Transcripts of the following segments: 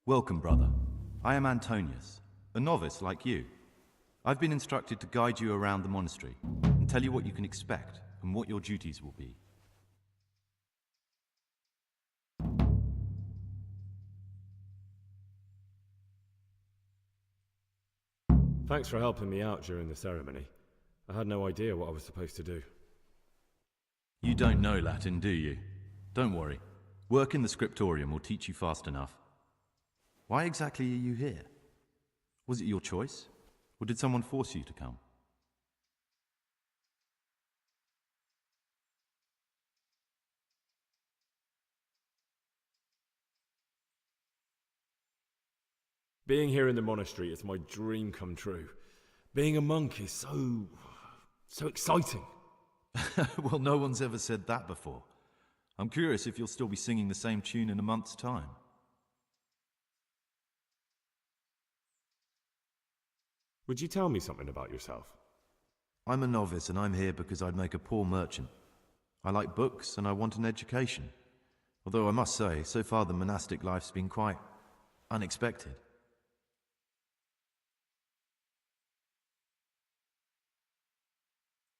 Welcome, brother. I am Antonius, a novice like you. I've been instructed to guide you around the monastery and tell you what you can expect and what your duties will be. Thanks for helping me out during the ceremony. I had no idea what I was supposed to do. You don't know Latin, do you? Don't worry. Work in the scriptorium will teach you fast enough. Why exactly are you here? Was it your choice? Or did someone force you to come? Being here in the monastery is my dream come true. Being a monk is so exciting. Well, no one's ever said that before. I'm curious if you'll still be singing the same tune in a month's time. Would you tell me something about yourself? I'm a novice and I'm here because I'd make a poor merchant. I like books and I want an education. Although I must say, so far the monastic life's been quite unexpected.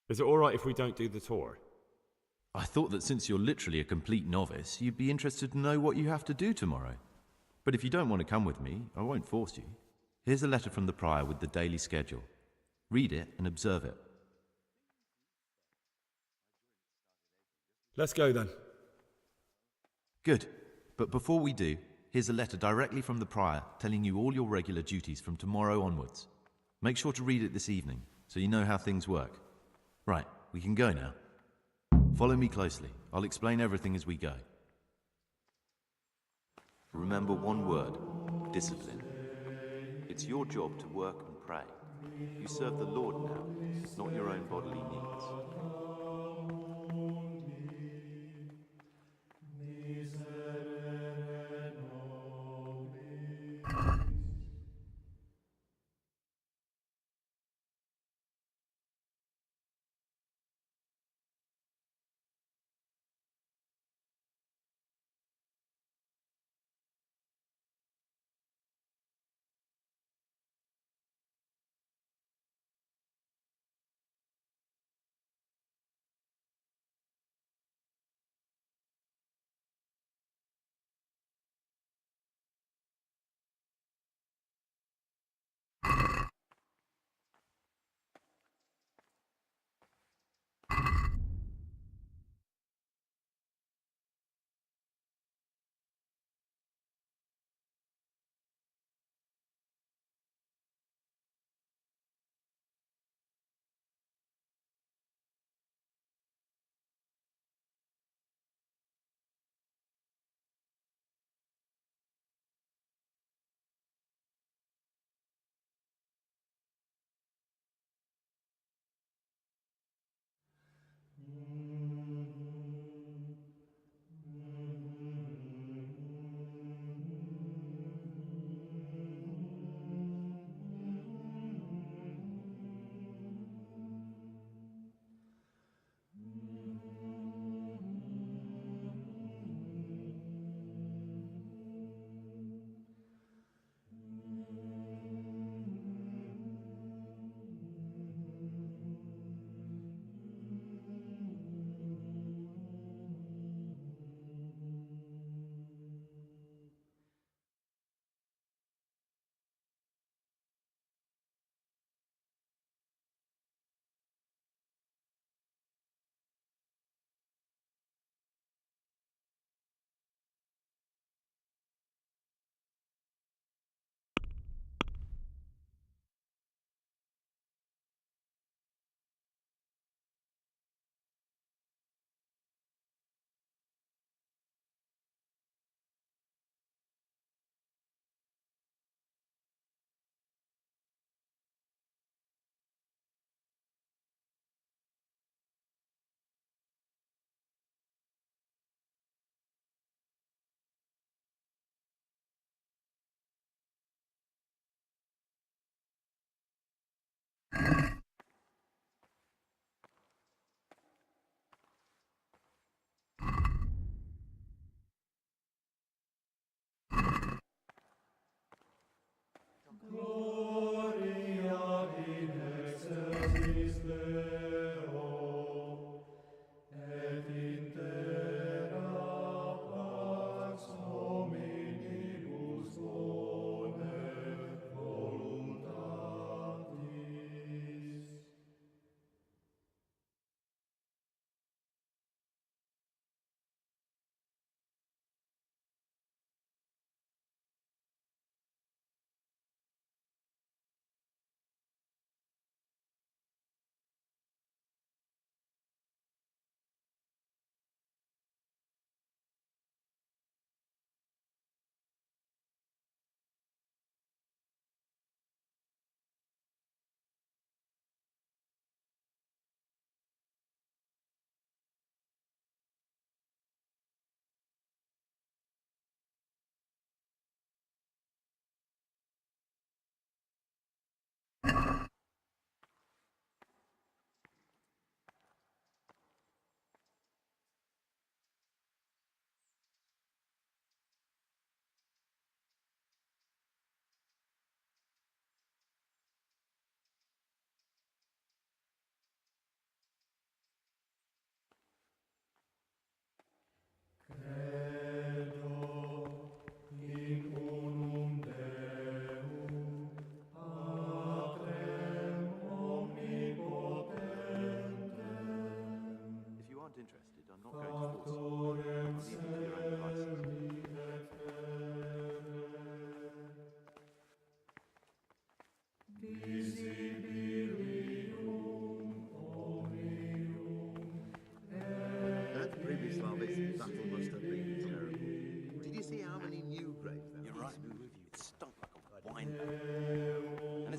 Is it alright if we don't do the tour? I thought that since you're literally a complete novice, you'd be interested to know what you have to do tomorrow. But if you don't want to come with me, I won't force you. Here's a letter from the prior with the daily schedule. Read it and observe it. Let's go then. Good. But before we do, here's a letter directly from the prior telling you all your regular duties from tomorrow onwards. Make sure to read it this evening, so you know how things work. Right, we can go now. Follow me closely. I'll explain everything as we go. Remember one word: discipline. It's your job to work and pray. You serve the Lord now, not your own bodily needs.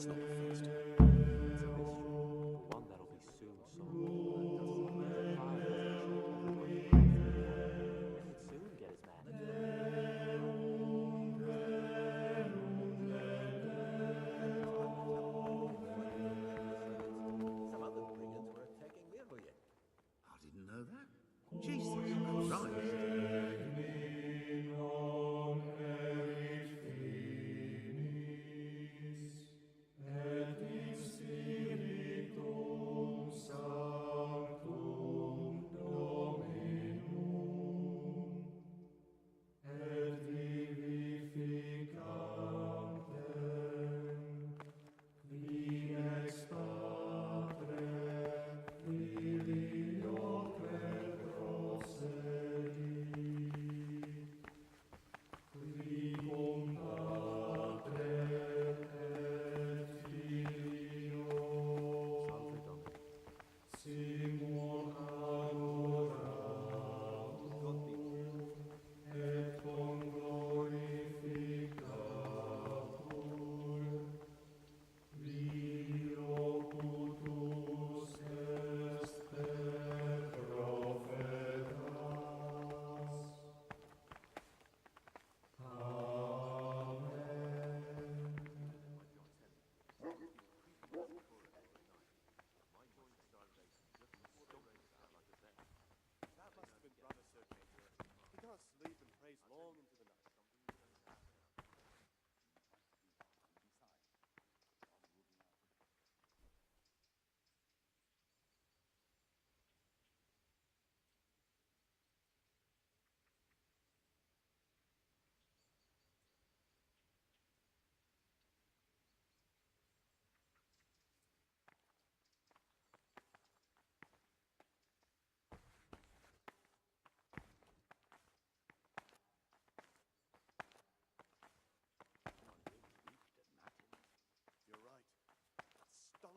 it's not the first time. One that'll be soon solved. The fire doesn't soon get his man. Some other brigands were attacking Levoye. I didn't know that. Jesus, Christ.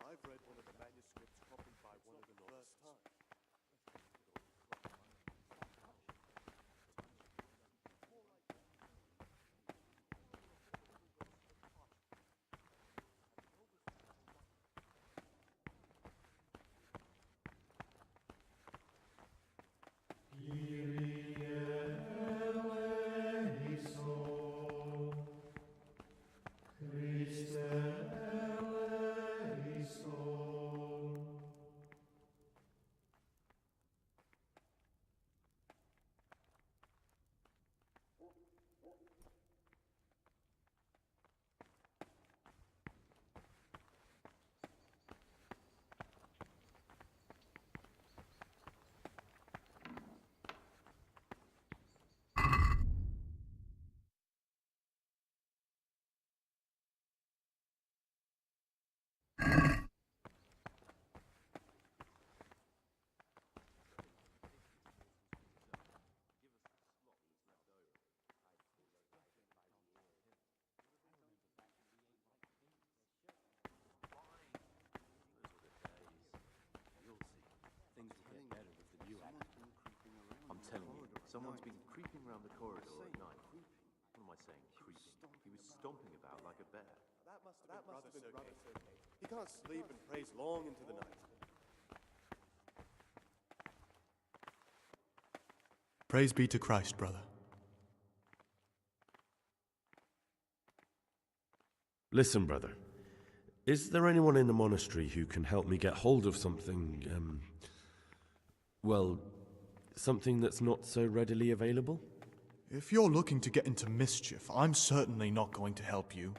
I've read one of the manuscripts copied by one of the first time. Telling you, someone's been creeping around the corridor at night. What am I saying, creeping? He was stomping about like a bear. That must have been Brother Sergei. He can't sleep and prays long into the night. Praise be to Christ, brother. Listen, brother. Is there anyone in the monastery who can help me get hold of something, something that's not so readily available? If you're looking to get into mischief, I'm certainly not going to help you.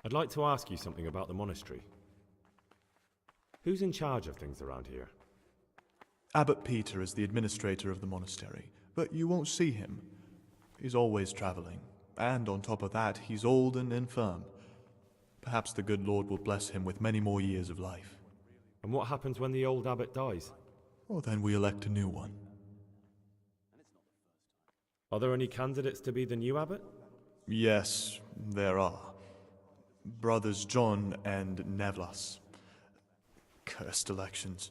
I'd like to ask you something about the monastery. Who's in charge of things around here? Abbot Peter is the administrator of the monastery, but you won't see him. He's always traveling, and on top of that, he's old and infirm. Perhaps the good Lord will bless him with many more years of life. And what happens when the old abbot dies? Well, then we elect a new one. Are there any candidates to be the new abbot? Yes, there are. Brothers John and Nevlas. Cursed elections.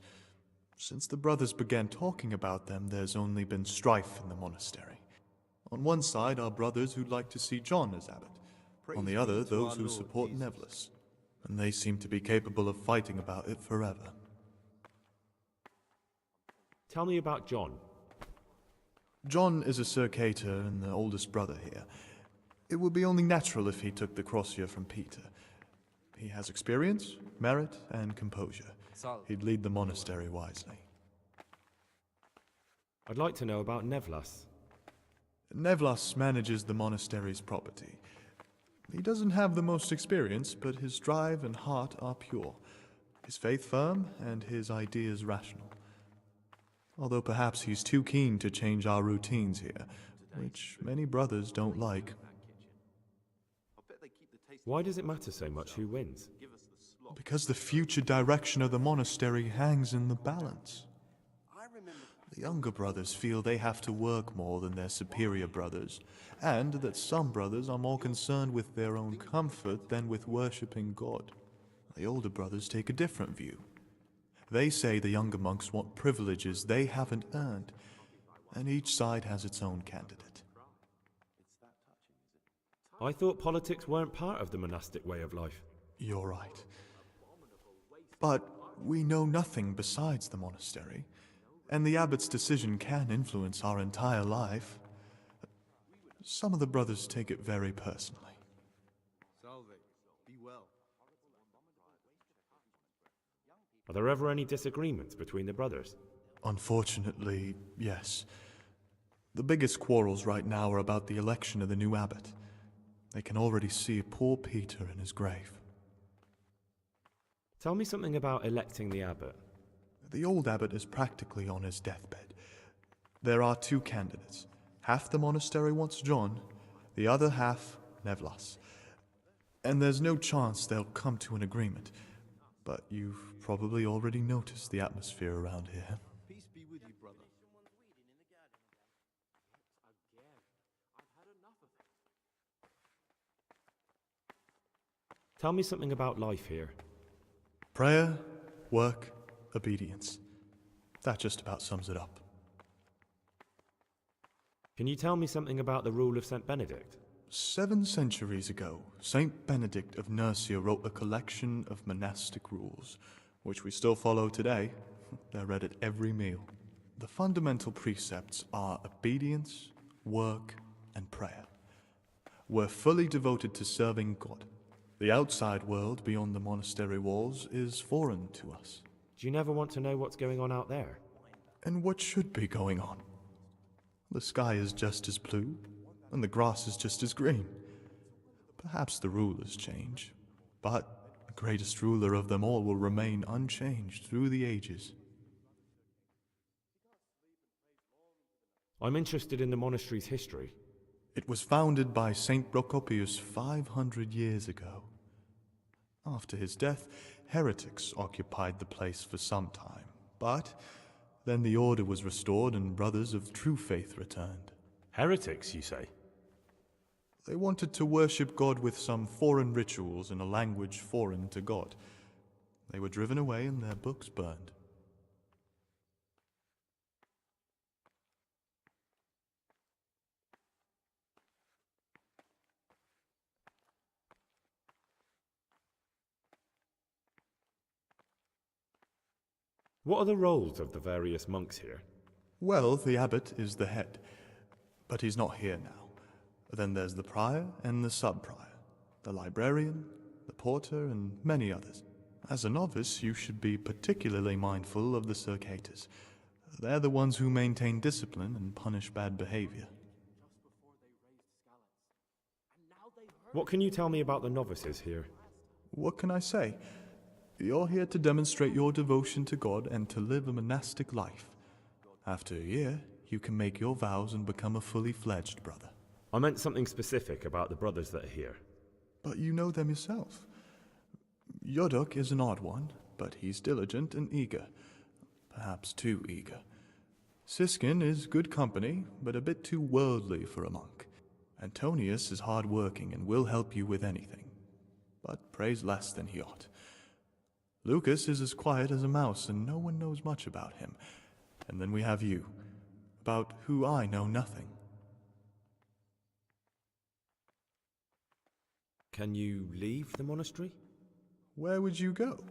Since the brothers began talking about them, there's only been strife in the monastery. On one side are brothers who'd like to see John as abbot. On the other, those who support Nevlis. And they seem to be capable of fighting about it forever. Tell me about John. John is a Circator and the oldest brother here. It would be only natural if he took the crosier from Peter. He has experience, merit, and composure. He'd lead the monastery wisely. I'd like to know about Nevlas. Nevlas manages the monastery's property. He doesn't have the most experience, but his drive and heart are pure. His faith firm, and his ideas rational. Although perhaps he's too keen to change our routines here, which many brothers don't like. Why does it matter so much who wins? Because the future direction of the monastery hangs in the balance. The younger brothers feel they have to work more than their superior brothers, and that some brothers are more concerned with their own comfort than with worshipping God. The older brothers take a different view. They say the younger monks want privileges they haven't earned, and each side has its own candidate. I thought politics weren't part of the monastic way of life. You're right. But we know nothing besides the monastery, and the abbot's decision can influence our entire life. Some of the brothers take it very personally. Salve. Be well. Are there ever any disagreements between the brothers? Unfortunately, yes. The biggest quarrels right now are about the election of the new abbot. They can already see poor Peter in his grave. Tell me something about electing the abbot. The old abbot is practically on his deathbed. There are two candidates. Half the monastery wants John, the other half Nevlas. And there's no chance they'll come to an agreement. But you've probably already noticed the atmosphere around here. Peace be with you, brother. Tell me something about life here. Prayer, work, obedience. That just about sums it up. Can you tell me something about the rule of St. Benedict? 7 centuries ago, Saint Benedict of Nursia wrote a collection of monastic rules, which we still follow today. They're read at every meal. The fundamental precepts are obedience, work, and prayer. We're fully devoted to serving God. The outside world beyond the monastery walls is foreign to us. Do you never want to know what's going on out there? And what should be going on? The sky is just as blue, and the grass is just as green. Perhaps the rulers change, but the greatest ruler of them all will remain unchanged through the ages. I'm interested in the monastery's history. It was founded by Saint Procopius 500 years ago. After his death, heretics occupied the place for some time, but then the order was restored and brothers of true faith returned. Heretics, you say? They wanted to worship God with some foreign rituals in a language foreign to God. They were driven away and their books burned. What are the roles of the various monks here? Well, the abbot is the head, but he's not here now. Then there's the prior and the sub-prior, the librarian, the porter, and many others. As a novice, you should be particularly mindful of the Circators. They're the ones who maintain discipline and punish bad behavior. What can you tell me about the novices here? What can I say? You're here to demonstrate your devotion to God and to live a monastic life. After a year, you can make your vows and become a fully fledged brother. I meant something specific about the brothers that are here. But you know them yourself. Yodok is an odd one, but he's diligent and eager. Perhaps too eager. Siskin is good company, but a bit too worldly for a monk. Antonius is hard-working and will help you with anything, but prays less than he ought. Lucas is as quiet as a mouse, and no one knows much about him. And then we have you, about who I know nothing. Can you leave the monastery? Where would you go?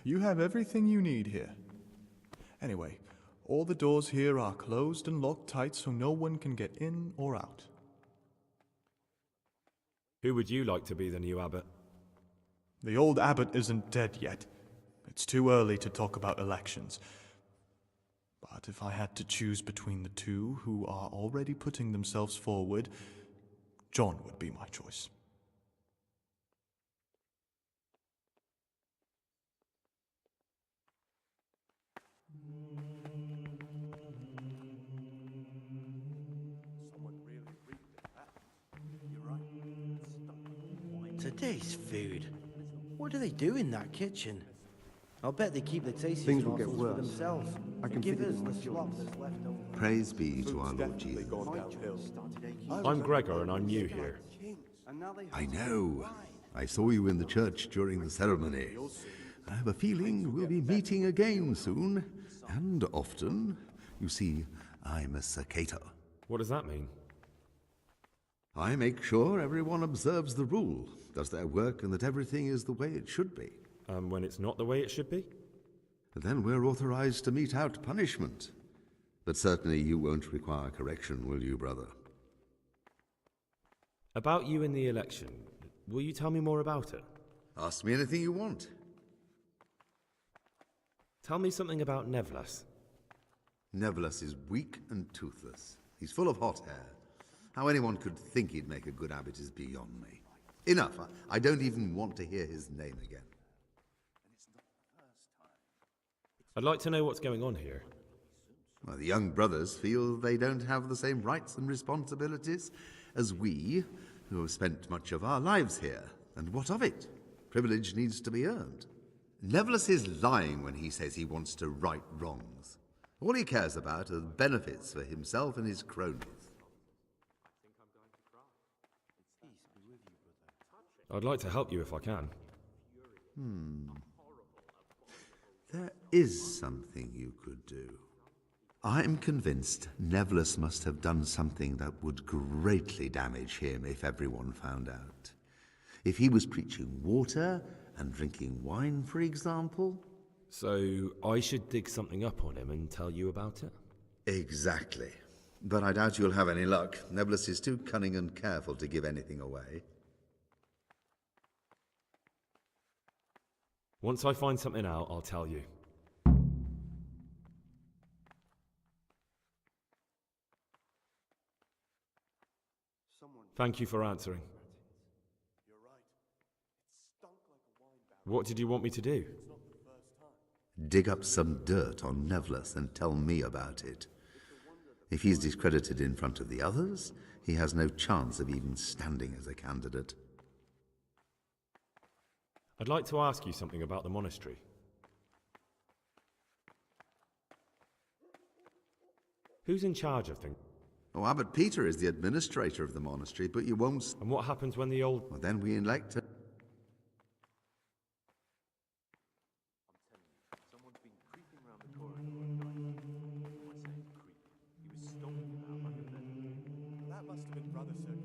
You have everything you need here. Anyway, all the doors here are closed and locked tight so no one can get in or out. Who would you like to be the new abbot? The old abbot isn't dead yet. It's too early to talk about elections. But if I had to choose between the two who are already putting themselves forward, John would be my choice. Someone really reaped it, that. You're right. Today's food. What do they do in that kitchen? I'll bet they keep the tastiest Things will get morsels for worse. themselves. I can Give figure us it the slop that's left over. Praise be to our Food's Lord definitely Jesus. gone downhill. I'm Gregor and I'm new here. And now they I know. I saw you in the church during the ceremony. I have a feeling we'll be meeting again soon, and often. You see, I'm a cicator. What does that mean? I make sure everyone observes the rule, does their work, and that everything is the way it should be. When it's not the way it should be? Then we're authorized to mete out punishment. But certainly you won't require correction, will you, brother? About you in the election. Will you tell me more about it? Ask me anything you want. Tell me something about Nevlas. Nevlas is weak and toothless. He's full of hot hair. How anyone could think he'd make a good abbot is beyond me. Enough. I don't even want to hear his name again. I'd like to know what's going on here. Well, the young brothers feel they don't have the same rights and responsibilities as we, who have spent much of our lives here. And what of it? Privilege needs to be earned. Nevlas is lying when he says he wants to right wrongs. All he cares about are the benefits for himself and his cronies. I'd like to help you if I can. There is something you could do. I'm convinced Nevlas must have done something that would greatly damage him if everyone found out. If he was preaching water and drinking wine, for example. So I should dig something up on him and tell you about it? Exactly. But I doubt you'll have any luck. Nevlas is too cunning and careful to give anything away. Once I find something out, I'll tell you. Thank you for answering. You're right. It stunk like a wine barrel. What did you want me to do? It's not the first time. Dig up some dirt on Nevlas and tell me about it. If he's discredited in front of the others, he has no chance of even standing as a candidate. I'd like to ask you something about the monastery. Who's in charge of things? Oh, Abbot Peter is the administrator of the monastery, but you won't... And what happens when the old... Well, then we elect a... Someone's been creeping around the corridor at night. What am I saying creeping? He was stomping about like a bear. That must have been Brother Sergei.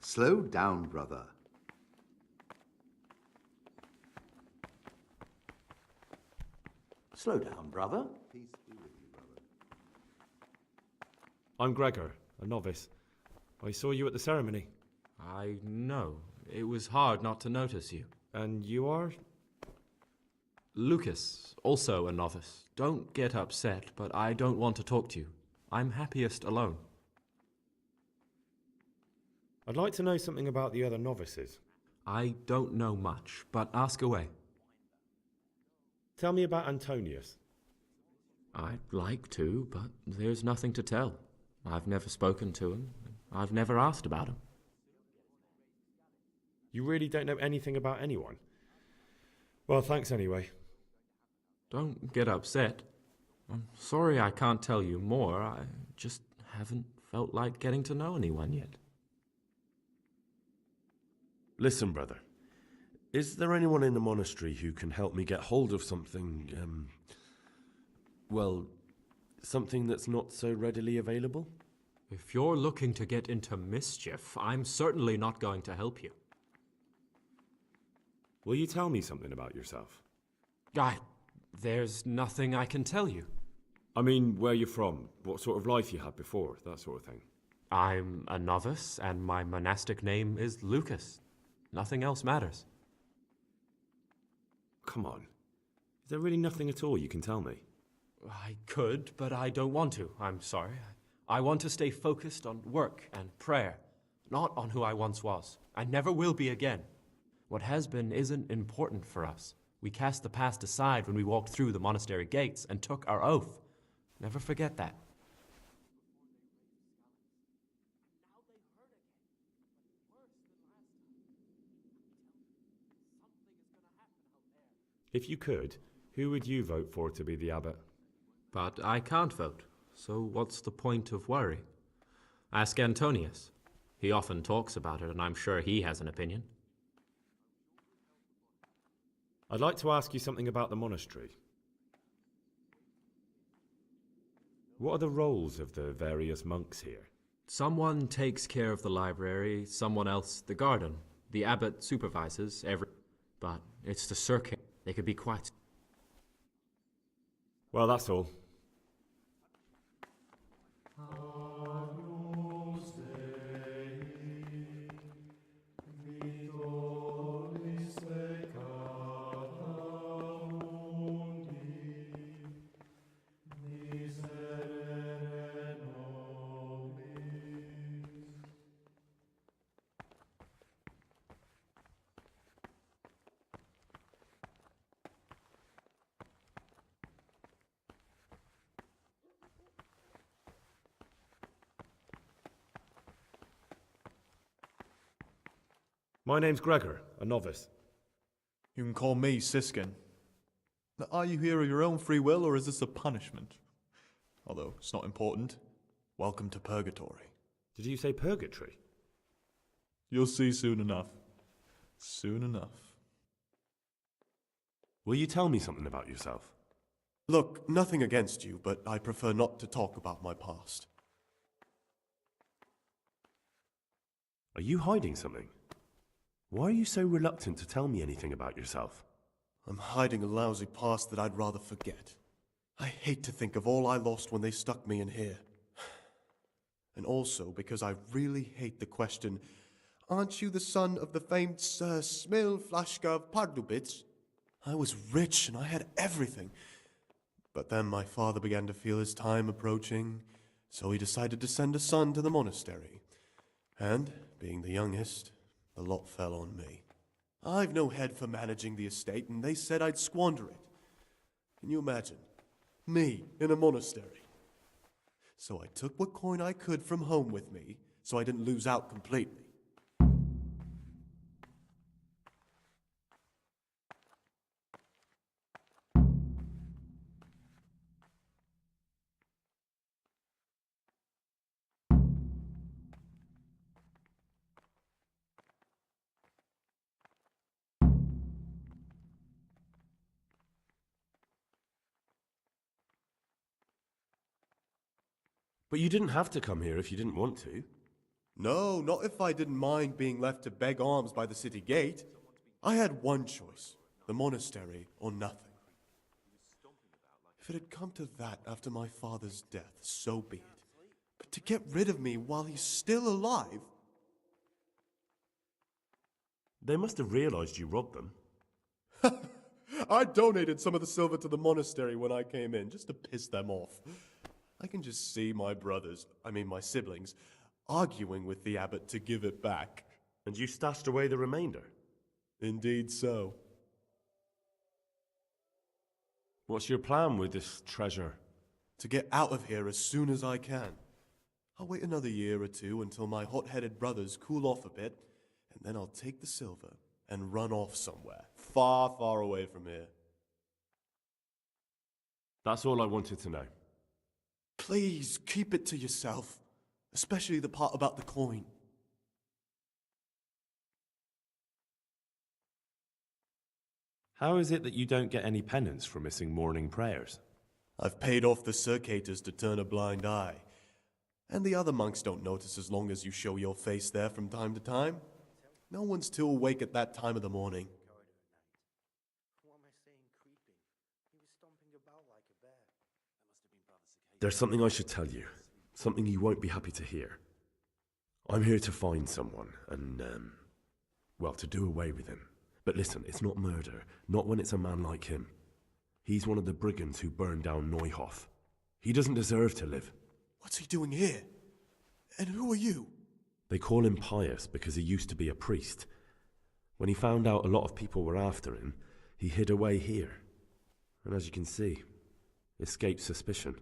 Slow down, brother. Slow down, brother. Peace be with you, brother. I'm Gregor, a novice. I saw you at the ceremony. I know. It was hard not to notice you. And you are? Lucas, also a novice. Don't get upset, but I don't want to talk to you. I'm happiest alone. I'd like to know something about the other novices. I don't know much, but ask away. Tell me about Antonius. I'd like to, but there's nothing to tell. I've never spoken to him. I've never asked about him. You really don't know anything about anyone? Well, thanks anyway. Don't get upset. I'm sorry I can't tell you more. I just haven't felt like getting to know anyone yet. Listen, brother. Is there anyone in the monastery who can help me get hold of something, well, something that's not so readily available? If you're looking to get into mischief, I'm certainly not going to help you. Will you tell me something about yourself? There's nothing I can tell you. I mean, where you're from, what sort of life you had before, that sort of thing. I'm a novice, and my monastic name is Lucas. Nothing else matters. Come on. Is there really nothing at all you can tell me? I could, but I don't want to. I'm sorry. I want to stay focused on work and prayer, not on who I once was. I never will be again. What has been isn't important for us. We cast the past aside when we walked through the monastery gates and took our oath. Never forget that. If you could, who would you vote for to be the abbot? But I can't vote, so what's the point of worry? Ask Antonius. He often talks about it, and I'm sure he has an opinion. I'd like to ask you something about the monastery. What are the roles of the various monks here? Someone takes care of the library, someone else the garden. The abbot supervises every... But it's the circuit. They could be quite... Well, that's all. My name's Gregor, a novice. You can call me Siskin. Are you here of your own free will, or is this a punishment? Although it's not important. Welcome to Purgatory. Did you say purgatory? You'll see soon enough. Soon enough. Will you tell me something about yourself? Look, nothing against you, but I prefer not to talk about my past. Are you hiding something? Why are you so reluctant to tell me anything about yourself? I'm hiding a lousy past that I'd rather forget. I hate to think of all I lost when they stuck me in here. And also because I really hate the question, aren't you the son of the famed Sir Smil Flashka of Pardubitz? I was rich and I had everything. But then my father began to feel his time approaching, so he decided to send a son to the monastery. And, being the youngest, the lot fell on me. I've no head for managing the estate, and they said I'd squander it. Can you imagine? Me in a monastery. So I took what coin I could from home with me, so I didn't lose out completely. But you didn't have to come here if you didn't want to. No, not if I didn't mind being left to beg alms by the city gate. I had one choice, the monastery or nothing. If it had come to that after my father's death, so be it. But to get rid of me while he's still alive... They must have realized you robbed them. I donated some of the silver to the monastery when I came in, just to piss them off. I can just see my brothers, my siblings, arguing with the abbot to give it back. And you stashed away the remainder? Indeed so. What's your plan with this treasure? To get out of here as soon as I can. I'll wait another year or two until my hot-headed brothers cool off a bit, and then I'll take the silver and run off somewhere, far, far away from here. That's all I wanted to know. Please, keep it to yourself, especially the part about the coin. How is it that you don't get any penance for missing morning prayers? I've paid off the circators to turn a blind eye. And the other monks don't notice as long as you show your face there from time to time. No one's too awake at that time of the morning. What am I saying, creeping? He was stomping about like a bear. There's something I should tell you. Something you won't be happy to hear. I'm here to find someone and, well, to do away with him. But listen, it's not murder. Not when it's a man like him. He's one of the brigands who burned down Neuhof. He doesn't deserve to live. What's he doing here? And who are you? They call him pious because he used to be a priest. When he found out a lot of people were after him, he hid away here. And as you can see, escaped suspicion.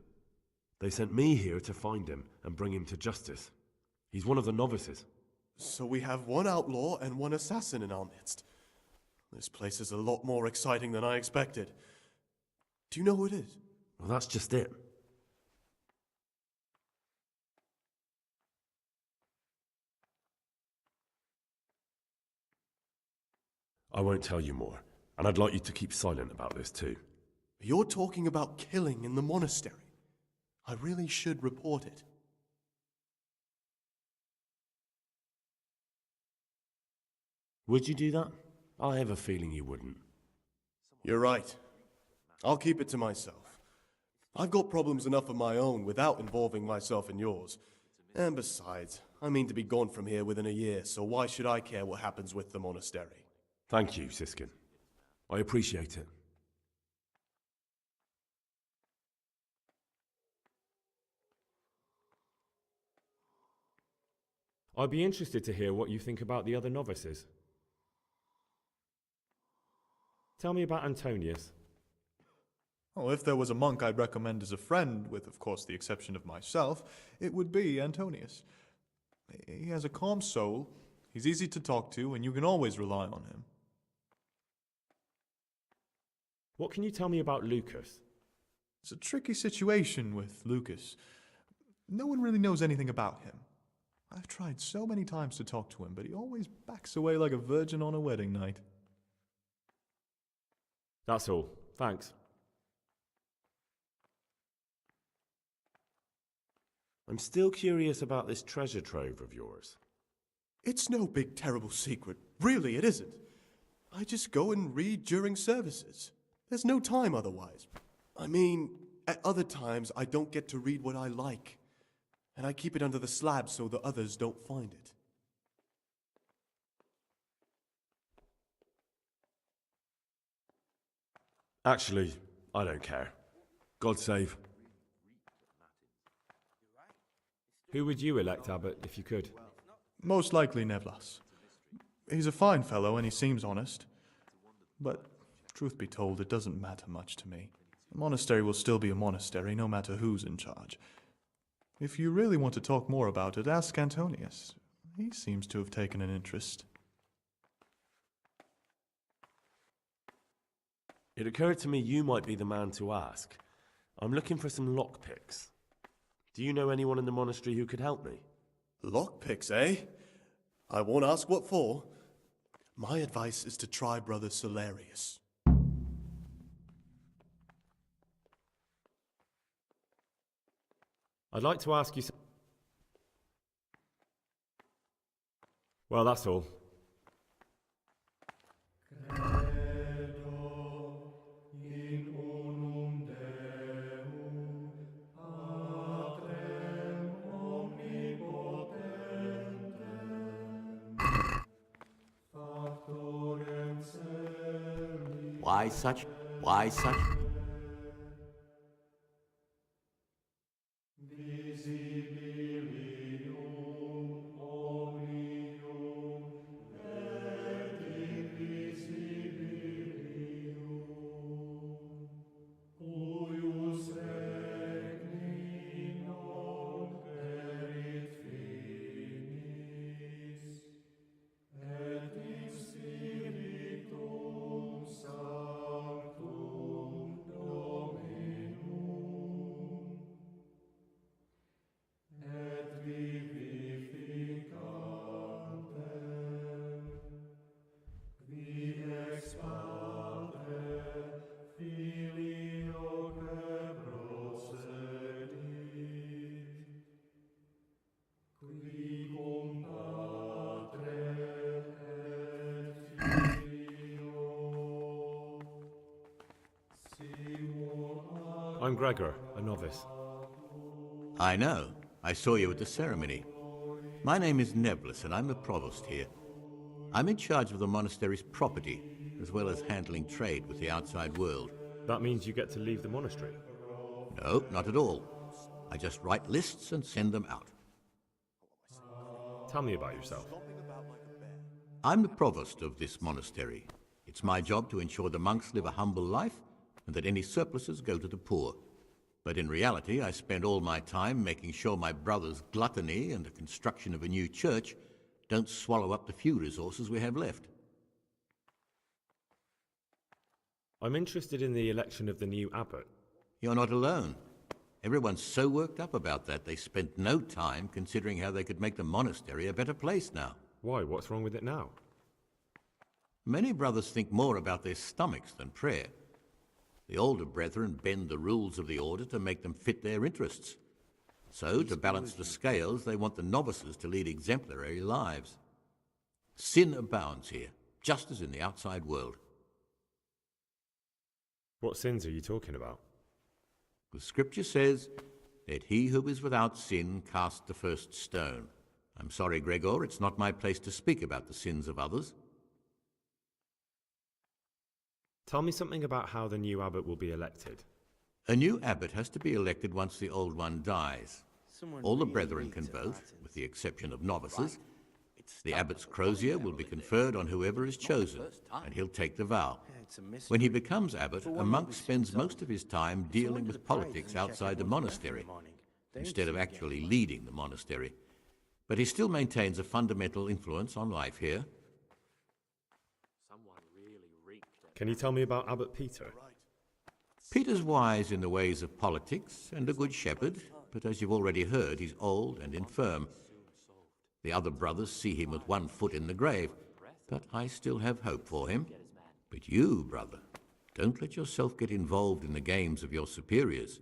They sent me here to find him and bring him to justice. He's one of the novices. So we have one outlaw and one assassin in our midst. This place is a lot more exciting than I expected. Do you know who it is? Well, that's just it. I won't tell you more, and I'd like you to keep silent about this too. You're talking about killing in the monastery. I really should report it. Would you do that? I have a feeling you wouldn't. You're right. I'll keep it to myself. I've got problems enough of my own without involving myself in yours. And besides, I mean to be gone from here within a year, so why should I care what happens with the monastery? Thank you, Siskin. I appreciate it. I'd be interested to hear what you think about the other novices. Tell me about Antonius. Oh, if there was a monk I'd recommend as a friend, with of course the exception of myself, it would be Antonius. He has a calm soul, he's easy to talk to, and you can always rely on him. What can you tell me about Lucas? It's a tricky situation with Lucas. No one really knows anything about him. I've tried so many times to talk to him, but he always backs away like a virgin on a wedding night. That's all. Thanks. I'm still curious about this treasure trove of yours. It's no big terrible secret. Really, it isn't. I just go and read during services. There's no time otherwise. I mean, at other times I don't get to read what I like. And I keep it under the slab so the others don't find it. Actually, I don't care. God save. Who would you elect, Abbot, if you could? Most likely Nevlas. He's a fine fellow and he seems honest. But, truth be told, it doesn't matter much to me. A monastery will still be a monastery, no matter who's in charge. If you really want to talk more about it, ask Antonius. He seems to have taken an interest. It occurred to me you might be the man to ask. I'm looking for some lockpicks. Do you know anyone in the monastery who could help me? Lockpicks, eh? I won't ask what for. My advice is to try Brother Solarius. I'd like to ask you some... Well, that's all. Why such? Why such? I'm Gregor, a novice. I know. I saw you at the ceremony. My name is Nebulus, and I'm the provost here. I'm in charge of the monastery's property, as well as handling trade with the outside world. That means you get to leave the monastery? No, not at all. I just write lists and send them out. Tell me about yourself. I'm the provost of this monastery. It's my job to ensure the monks live a humble life and that any surpluses go to the poor. But in reality, I spend all my time making sure my brother's gluttony and the construction of a new church don't swallow up the few resources we have left. I'm interested in the election of the new abbot. You're not alone. Everyone's so worked up about that, they spent no time considering how they could make the monastery a better place now. Why? What's wrong with it now? Many brothers think more about their stomachs than prayer. The older brethren bend the rules of the order to make them fit their interests. So, to balance the scales, they want the novices to lead exemplary lives. Sin abounds here, just as in the outside world. What sins are you talking about? The scripture says, "Let he who is without sin cast the first stone." I'm sorry, Gregor, it's not my place to speak about the sins of others. Tell me something about how the new abbot will be elected. A new abbot has to be elected once the old one dies. All the brethren can vote, with the exception of novices. The abbot's crozier will be conferred on whoever is chosen, and he'll take the vow. When he becomes abbot, a monk spends most of his time dealing with politics outside the monastery, instead of actually leading the monastery. But he still maintains a fundamental influence on life here. Can you tell me about Abbot Peter? Peter's wise in the ways of politics and a good shepherd, but as you've already heard, he's old and infirm. The other brothers see him with one foot in the grave, but I still have hope for him. But you, brother, don't let yourself get involved in the games of your superiors.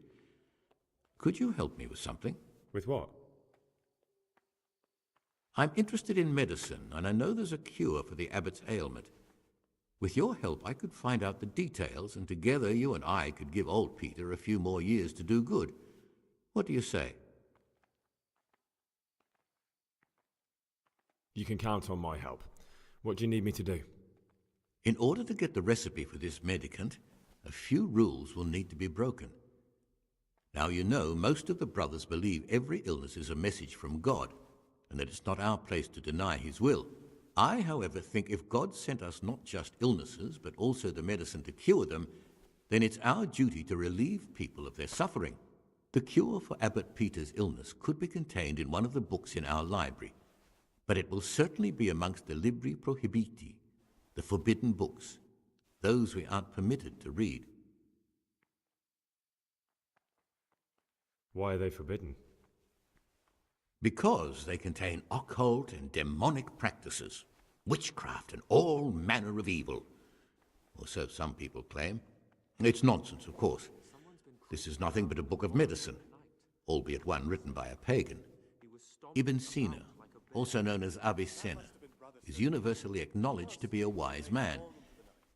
Could you help me with something? With what? I'm interested in medicine, and I know there's a cure for the abbot's ailment. With your help, I could find out the details, and together you and I could give old Peter a few more years to do good. What do you say? You can count on my help. What do you need me to do? In order to get the recipe for this medicament, a few rules will need to be broken. Now you know most of the brothers believe every illness is a message from God, and that it's not our place to deny his will. I, however, think if God sent us not just illnesses, but also the medicine to cure them, then it's our duty to relieve people of their suffering. The cure for Abbot Peter's illness could be contained in one of the books in our library, but it will certainly be amongst the libri prohibiti, the forbidden books, those we aren't permitted to read. Why are they forbidden? Because they contain occult and demonic practices, witchcraft and all manner of evil. Or so some people claim. It's nonsense, of course. This is nothing but a book of medicine, albeit one written by a pagan. Ibn Sina, also known as Avicenna, is universally acknowledged to be a wise man.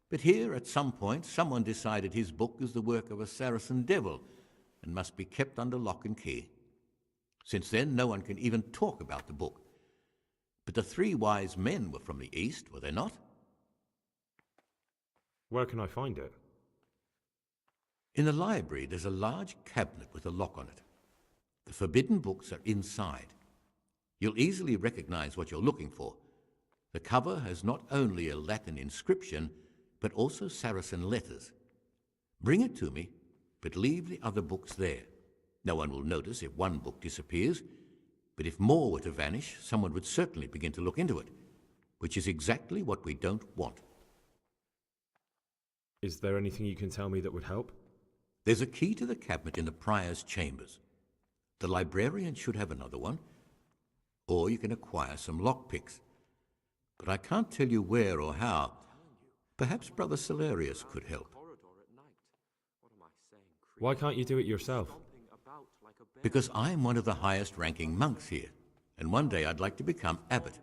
But here, at some point, someone decided his book is the work of a Saracen devil and must be kept under lock and key. Since then, no one can even talk about the book. But the three wise men were from the East, were they not? Where can I find it? In the library, there's a large cabinet with a lock on it. The forbidden books are inside. You'll easily recognize what you're looking for. The cover has not only a Latin inscription, but also Saracen letters. Bring it to me, but leave the other books there. No one will notice if one book disappears, but if more were to vanish, someone would certainly begin to look into it, which is exactly what we don't want. Is there anything you can tell me that would help? There's a key to the cabinet in the prior's chambers. The librarian should have another one, or you can acquire some lockpicks. But I can't tell you where or how. Perhaps Brother Celerius could help. Why can't you do it yourself? Because I'm one of the highest-ranking monks here, and one day I'd like to become abbot.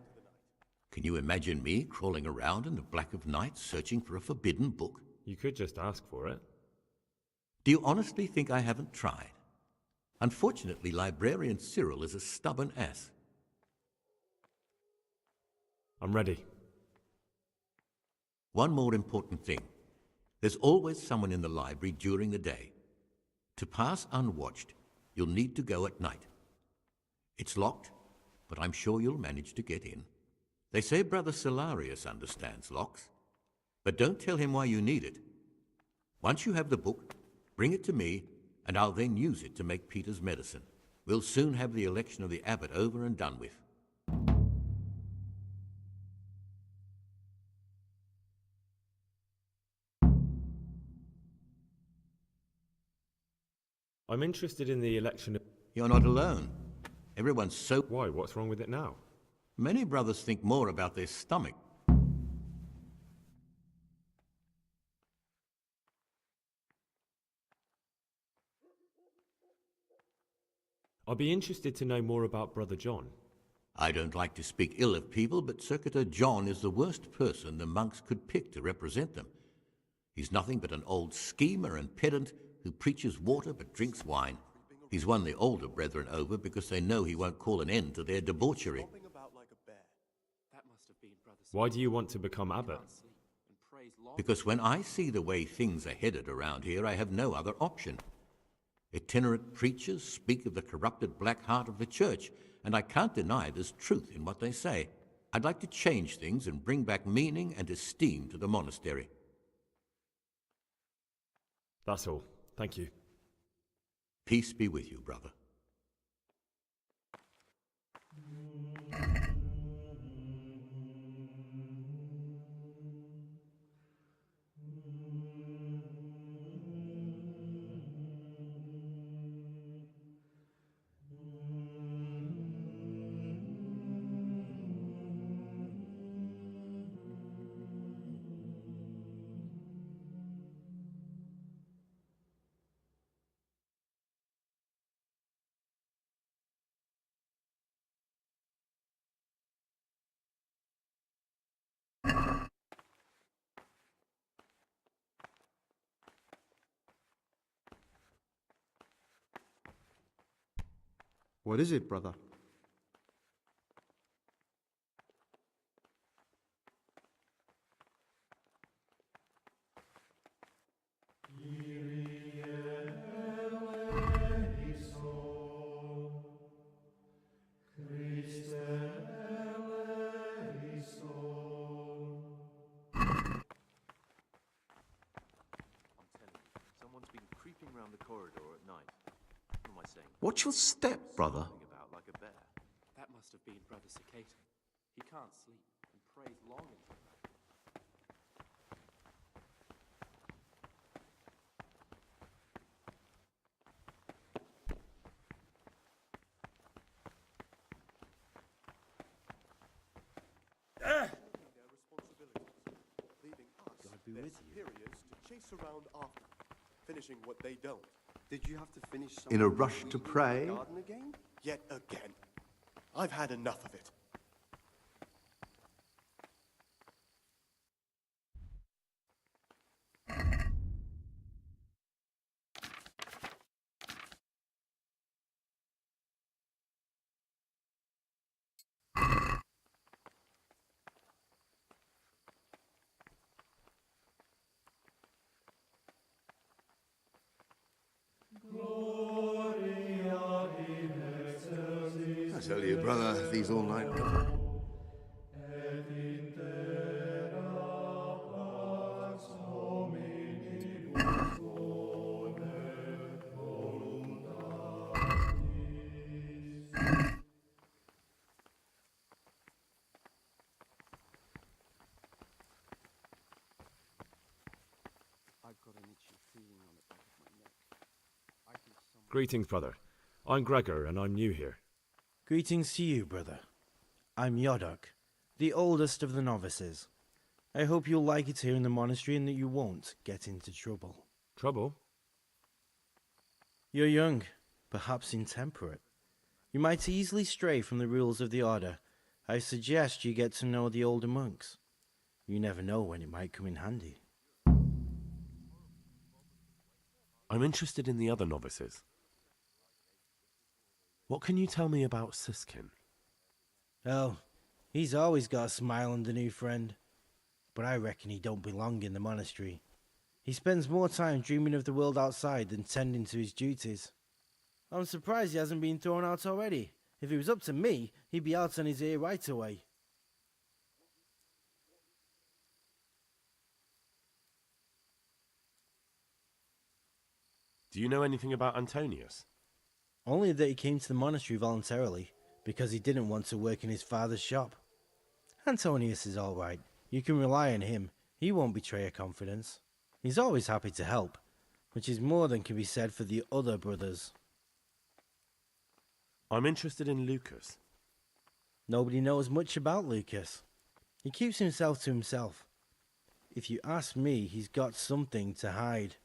Can you imagine me crawling around in the black of night searching for a forbidden book? You could just ask for it. Do you honestly think I haven't tried? Unfortunately, Librarian Cyril is a stubborn ass. I'm ready. One more important thing. There's always someone in the library during the day. To pass unwatched, you'll need to go at night. It's locked, but I'm sure you'll manage to get in. They say Brother Solarius understands locks, but don't tell him why you need it. Once you have the book, bring it to me, and I'll then use it to make Peter's medicine. We'll soon have the election of the abbot over and done with. I'm interested in the election of... You're not alone. Everyone's so... Why? What's wrong with it now? Many brothers think more about their stomach. I'd be interested to know more about Brother John. I don't like to speak ill of people, but Circuitor John is the worst person the monks could pick to represent them. He's nothing but an old schemer and pedant who preaches water but drinks wine. He's won the older brethren over because they know he won't call an end to their debauchery. Why do you want to become abbot? Because when I see the way things are headed around here, I have no other option. Itinerant preachers speak of the corrupted black heart of the church, and I can't deny there's truth in what they say. I'd like to change things and bring back meaning and esteem to the monastery. That's all. Thank you. Peace be with you, brother. What is it, brother? Someone's been creeping around the corridor at night. What am I saying? Watch your step, brother. Stomping about like a bear. That must have been Brother Cicada. He can't sleep and prays long into the night. Leaving us, their superiors, to chase around after them, finishing what they don't. Did you have to finish In a rush to weeding the pray? garden again? Yet again. I've had enough of it. I tell you, brother, these all-night... I've got an itchy feeling on the back of my neck. I think someone... Greetings, brother. I'm Gregor, and I'm new here. Greetings to you, brother. I'm Yodok, the oldest of the novices. I hope you'll like it here in the monastery and that you won't get into trouble. Trouble? You're young, perhaps intemperate. You might easily stray from the rules of the order. I suggest you get to know the older monks. You never know when it might come in handy. I'm interested in the other novices. What can you tell me about Siskin? Oh, he's always got a smile on the new friend. But I reckon he don't belong in the monastery. He spends more time dreaming of the world outside than tending to his duties. I'm surprised he hasn't been thrown out already. If it was up to me, he'd be out on his ear right away. Do you know anything about Antonius? Only that he came to the monastery voluntarily, because he didn't want to work in his father's shop. Antonius is all right. You can rely on him. He won't betray your confidence. He's always happy to help, which is more than can be said for the other brothers. I'm interested in Lucas. Nobody knows much about Lucas. He keeps himself to himself. If you ask me, he's got something to hide.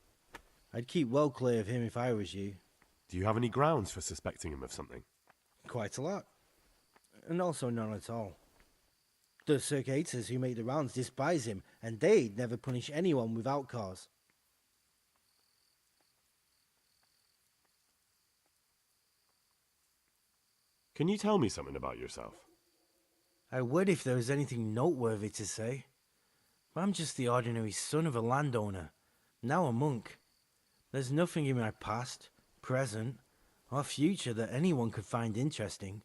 I'd keep well clear of him if I was you. Do you have any grounds for suspecting him of something? Quite a lot. And also none at all. The circuitous who make the rounds despise him, and they'd never punish anyone without cause. Can you tell me something about yourself? I would if there was anything noteworthy to say. But I'm just the ordinary son of a landowner, now a monk. There's nothing in my past, present, or future that anyone could find interesting.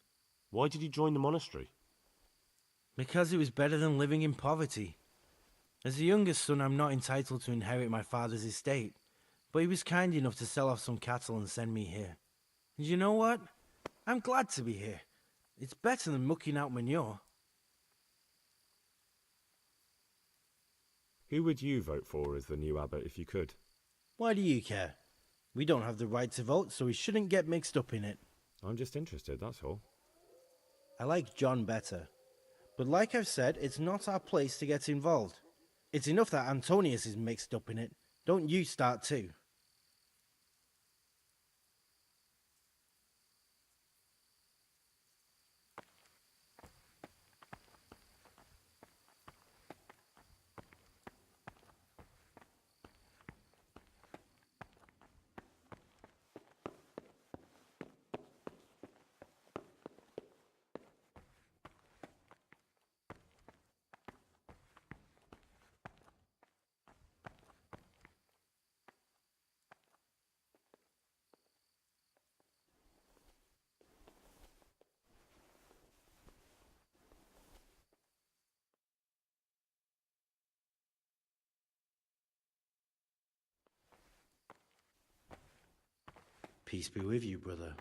Why did you join the monastery? Because it was better than living in poverty. As the youngest son, I'm not entitled to inherit my father's estate, but he was kind enough to sell off some cattle and send me here. And you know what? I'm glad to be here. It's better than mucking out manure. Who would you vote for as the new abbot if you could? Why do you care? We don't have the right to vote, so we shouldn't get mixed up in it. I'm just interested, that's all. I like John better. But like I've said, it's not our place to get involved. It's enough that Antonius is mixed up in it. Don't you start too. Peace be with you, brother.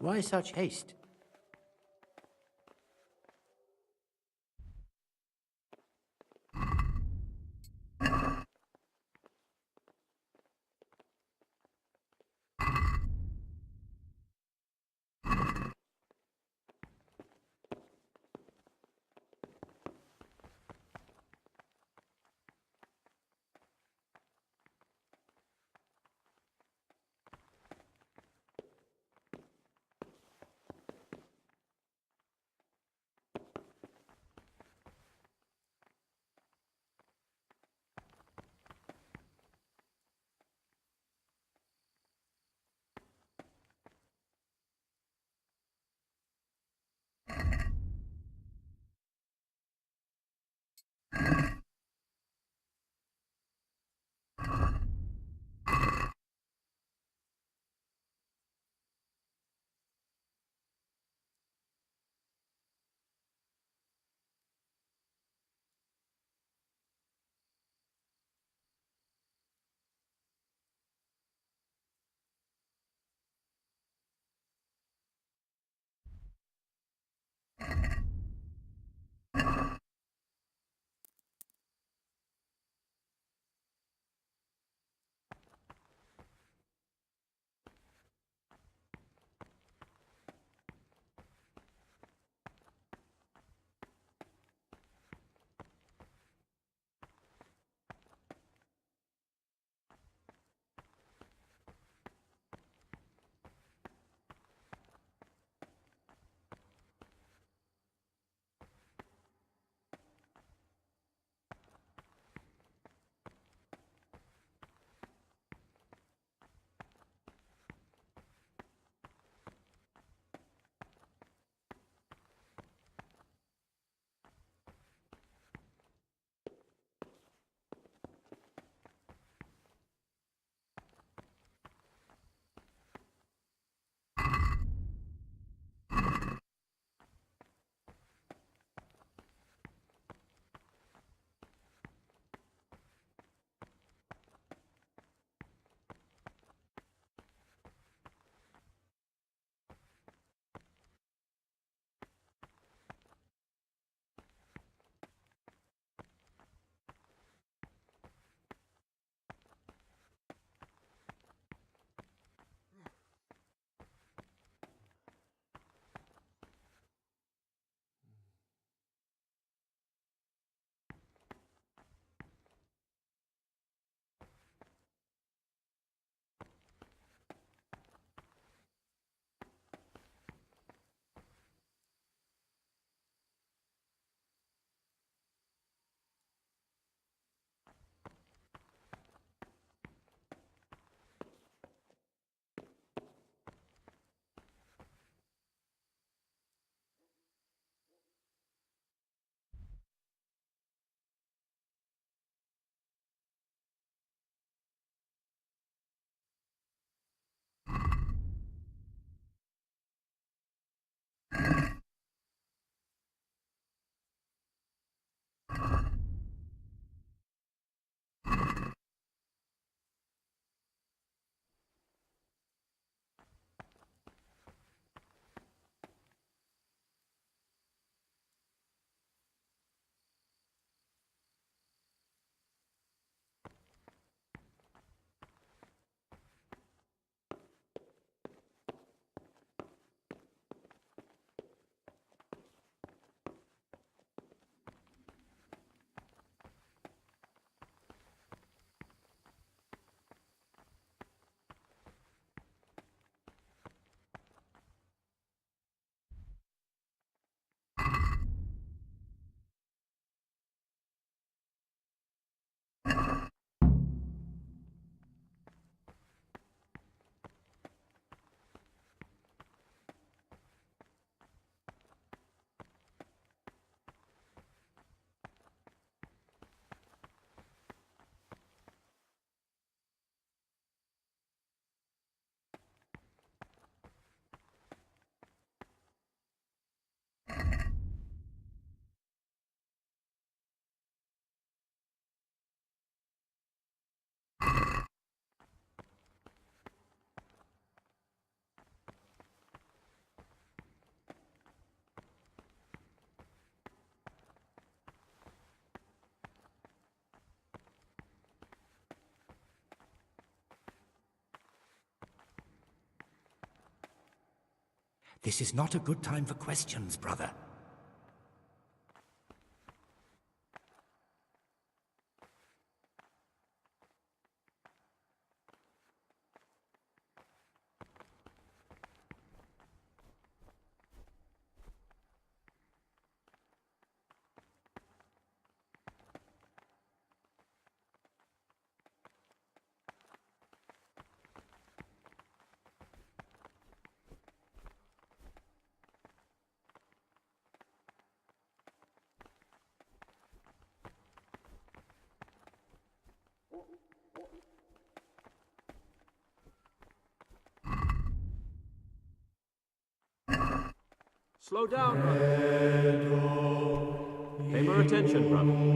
Why such haste? This is not a good time for questions, brother. Slow down, brother. Pay more attention, brother.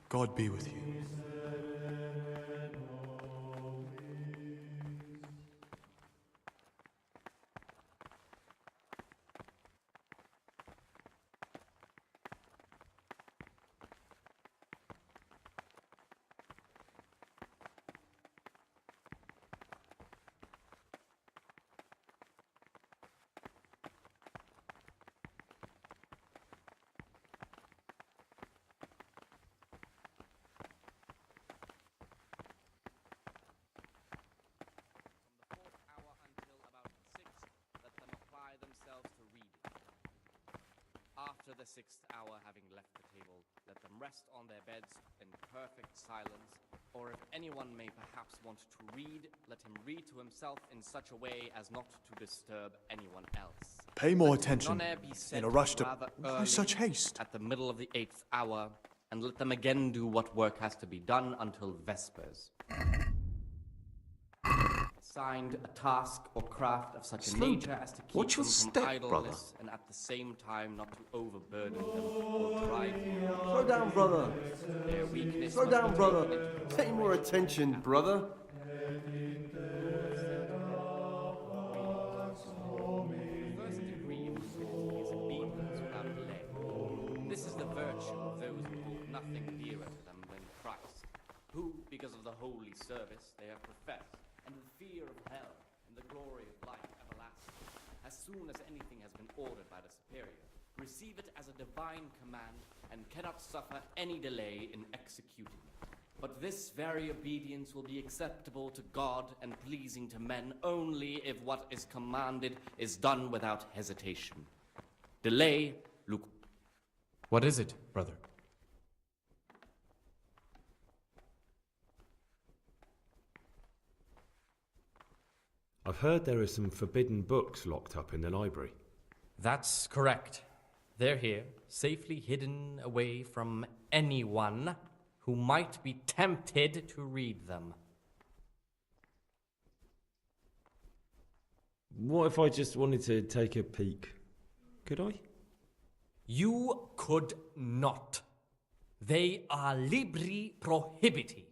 God be with you. After the 6th hour, having left the table, let them rest on their beds in perfect silence, or if anyone may perhaps want to read, let him read to himself in such a way as not to disturb anyone else. Pay more Let attention. none be said In a rush to... rather Why early such haste? At the middle of the 8th hour, and let them again do what work has to be done until Vespers. Assigned a task or craft of such a nature as to keep Watch them your from step, idleness, and at the same time not to overburden them or drive them. Slow down, brother. Their weakness Slow must down, be brother. taken into Pay more attention, brother. First degree of humility is obedience without delay. This is the virtue of those who hold nothing dearer to them than Christ, who, because of the holy service they have professed, and the fear of hell, and the glory of life everlasting, as soon as anything has been ordered by the superior, receive it as a divine command, and cannot suffer any delay in executing it. But this very obedience will be acceptable to God and pleasing to men only if what is commanded is done without hesitation. Delay, Luke. What is it, brother? I've heard there are some forbidden books locked up in the library. That's correct. They're here, safely hidden away from anyone who might be tempted to read them. What if I just wanted to take a peek? Could I? You could not. They are libri prohibiti,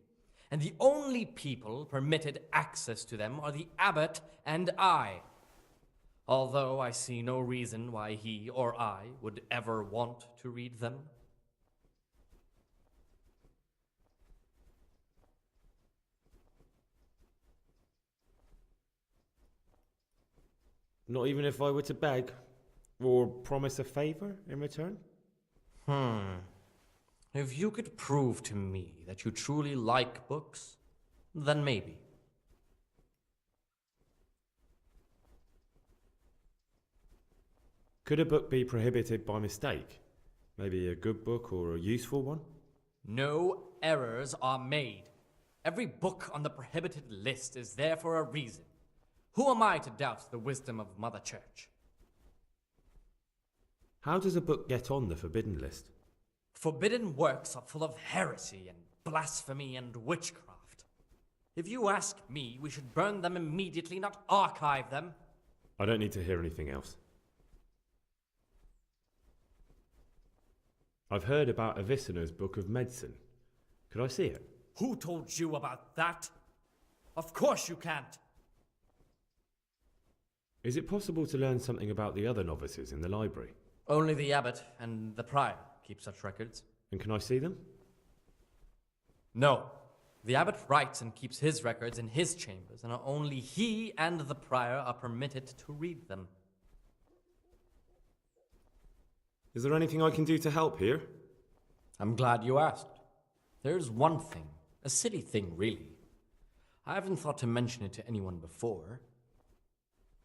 and the only people permitted access to them are the abbot and I. Although I see no reason why he or I would ever want to read them. Not even if I were to beg or promise a favour in return? If you could prove to me that you truly like books, then maybe. Could a book be prohibited by mistake? Maybe a good book or a useful one? No errors are made. Every book on the prohibited list is there for a reason. Who am I to doubt the wisdom of Mother Church? How does a book get on the forbidden list? Forbidden works are full of heresy and blasphemy and witchcraft. If you ask me, we should burn them immediately, not archive them. I don't need to hear anything else. I've heard about Avicenna's Book of Medicine. Could I see it? Who told you about that? Of course you can't. Is it possible to learn something about the other novices in the library? Only the abbot and the prior keep such records. And can I see them? No. The abbot writes and keeps his records in his chambers, and only he and the prior are permitted to read them. Is there anything I can do to help here? I'm glad you asked. There's one thing, a silly thing really. I haven't thought to mention it to anyone before.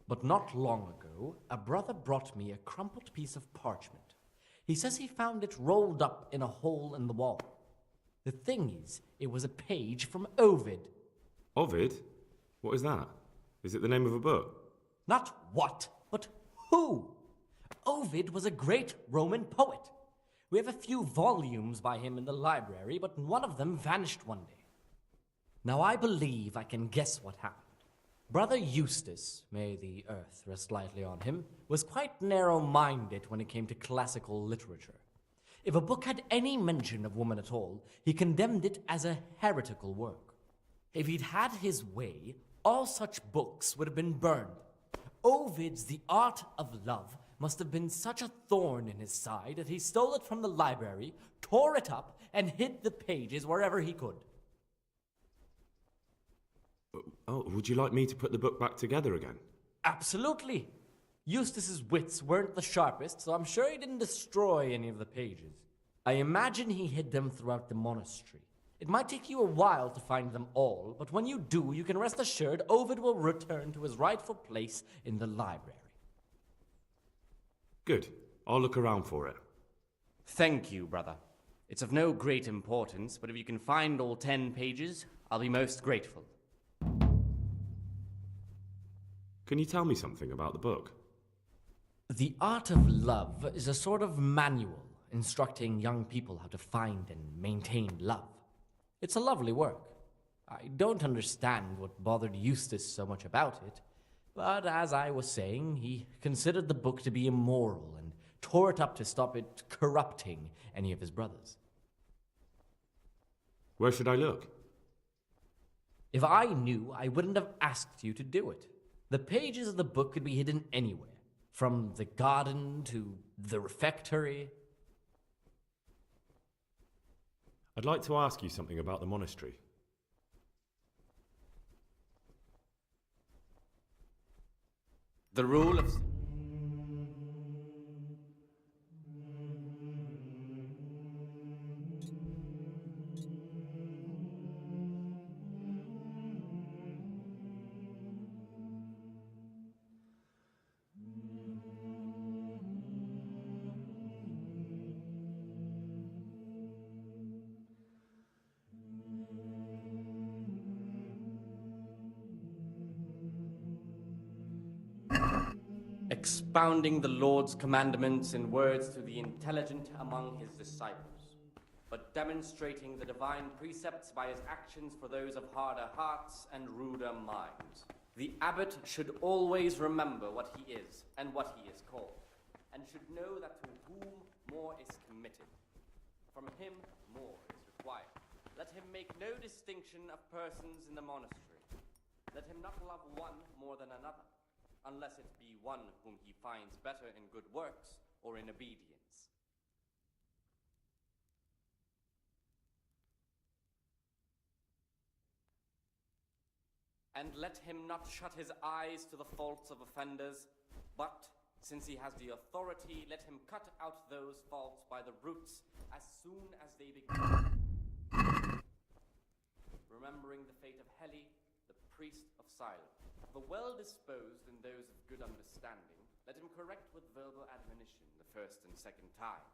But not long ago, a brother brought me a crumpled piece of parchment. He says he found it rolled up in a hole in the wall. The thing is, it was a page from Ovid. Ovid? What is that? Is it the name of a book? Not what, but who. Ovid was a great Roman poet. We have a few volumes by him in the library, but one of them vanished one day. Now I believe I can guess what happened. Brother Eustace, may the earth rest lightly on him, was quite narrow-minded when it came to classical literature. If a book had any mention of woman at all, he condemned it as a heretical work. If he'd had his way, all such books would have been burned. Ovid's The Art of Love must have been such a thorn in his side that he stole it from the library, tore it up, and hid the pages wherever he could. Oh, would you like me to put the book back together again? Absolutely. Eustace's wits weren't the sharpest, so I'm sure he didn't destroy any of the pages. I imagine he hid them throughout the monastery. It might take you a while to find them all, but when you do, you can rest assured Ovid will return to his rightful place in the library. Good. I'll look around for it. Thank you, brother. It's of no great importance, but if you can find all 10 pages, I'll be most grateful. Can you tell me something about the book? The Art of Love is a sort of manual instructing young people how to find and maintain love. It's a lovely work. I don't understand what bothered Eustace so much about it, but as I was saying, he considered the book to be immoral and tore it up to stop it corrupting any of his brothers. Where should I look? If I knew, I wouldn't have asked you to do it. The pages of the book could be hidden anywhere, from the garden to the refectory. I'd like to ask you something about the monastery. The rule of... expounding the Lord's commandments in words to the intelligent among his disciples, but demonstrating the divine precepts by his actions for those of harder hearts and ruder minds. The abbot should always remember what he is and what he is called, and should know that to whom more is committed, from him more is required. Let him make no distinction of persons in the monastery. Let him not love one more than another, unless it be one whom he finds better in good works or in obedience. And let him not shut his eyes to the faults of offenders, but, since he has the authority, let him cut out those faults by the roots as soon as they begin. Remembering the fate of Heli, the priest of Silence. The well-disposed and those of good understanding, let him correct with verbal admonition the first and second time.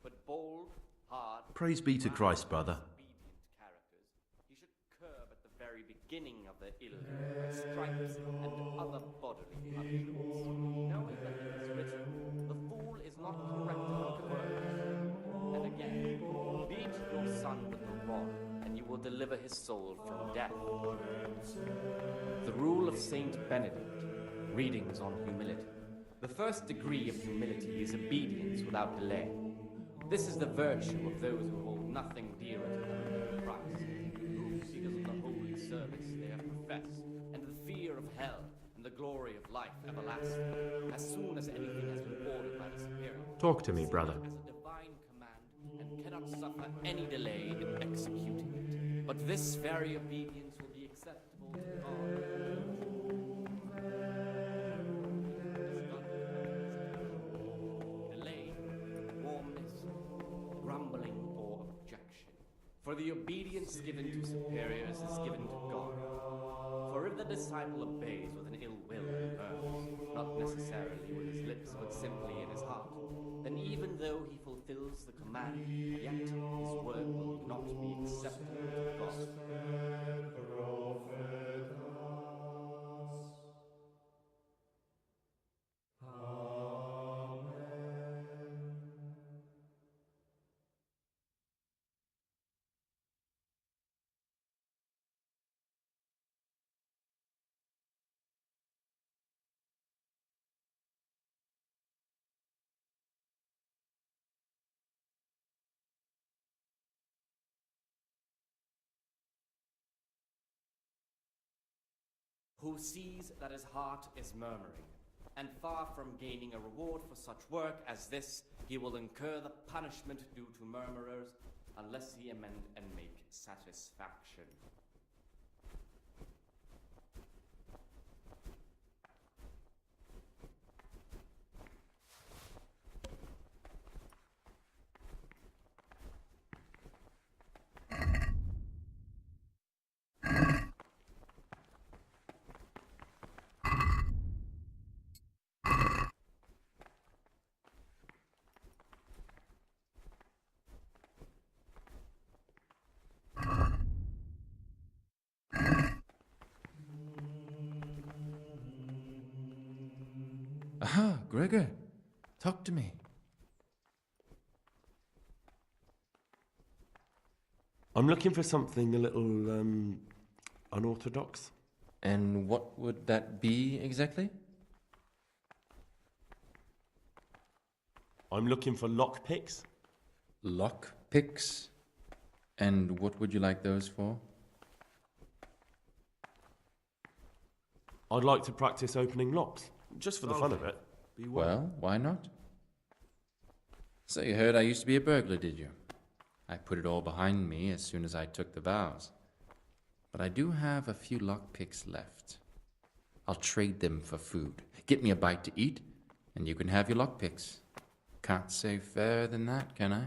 But bold, hard... Praise be to Christ, brother. ...obedient characters, he should curb at the very beginning of their ill by stripes and other bodily punishments, knowing that it is written, the fool is not corrected with words. And again, beat your son with the rod, and you will deliver his soul from death. The rule of Saint Benedict, readings on humility. The first degree of humility is obedience without delay. This is the virtue of those who hold nothing dearer to them than Christ, who, because of the holy service they have professed, and the fear of hell, and the glory of life everlasting, as soon as anything has been ordered by the Superior. Talk to me, brother. As a divine command, and cannot suffer any delay in executing it. But this very obedience will be acceptable to God. Delay, warmness, grumbling, or objection. For the obedience given to superiors is given to God. For if the disciple obeys with an ill will and purpose, not necessarily with his lips but simply in his heart, then even though he fulfills the command, yet his work will not be acceptable to God. who sees that his heart is murmuring, and far from gaining a reward for such work as this, he will incur the punishment due to murmurers, unless he amend and make satisfaction. Aha, Gregor. Talk to me. I'm looking for something a little, unorthodox. And what would that be exactly? I'm looking for lockpicks. Lockpicks? And what would you like those for? I'd like to practice opening locks, just for the fun of it. Well, why not? So you heard I used to be a burglar, did you? I put it all behind me as soon as I took the vows. But I do have a few lockpicks left. I'll trade them for food. Get me a bite to eat, and you can have your lockpicks. Can't say fairer than that, can I?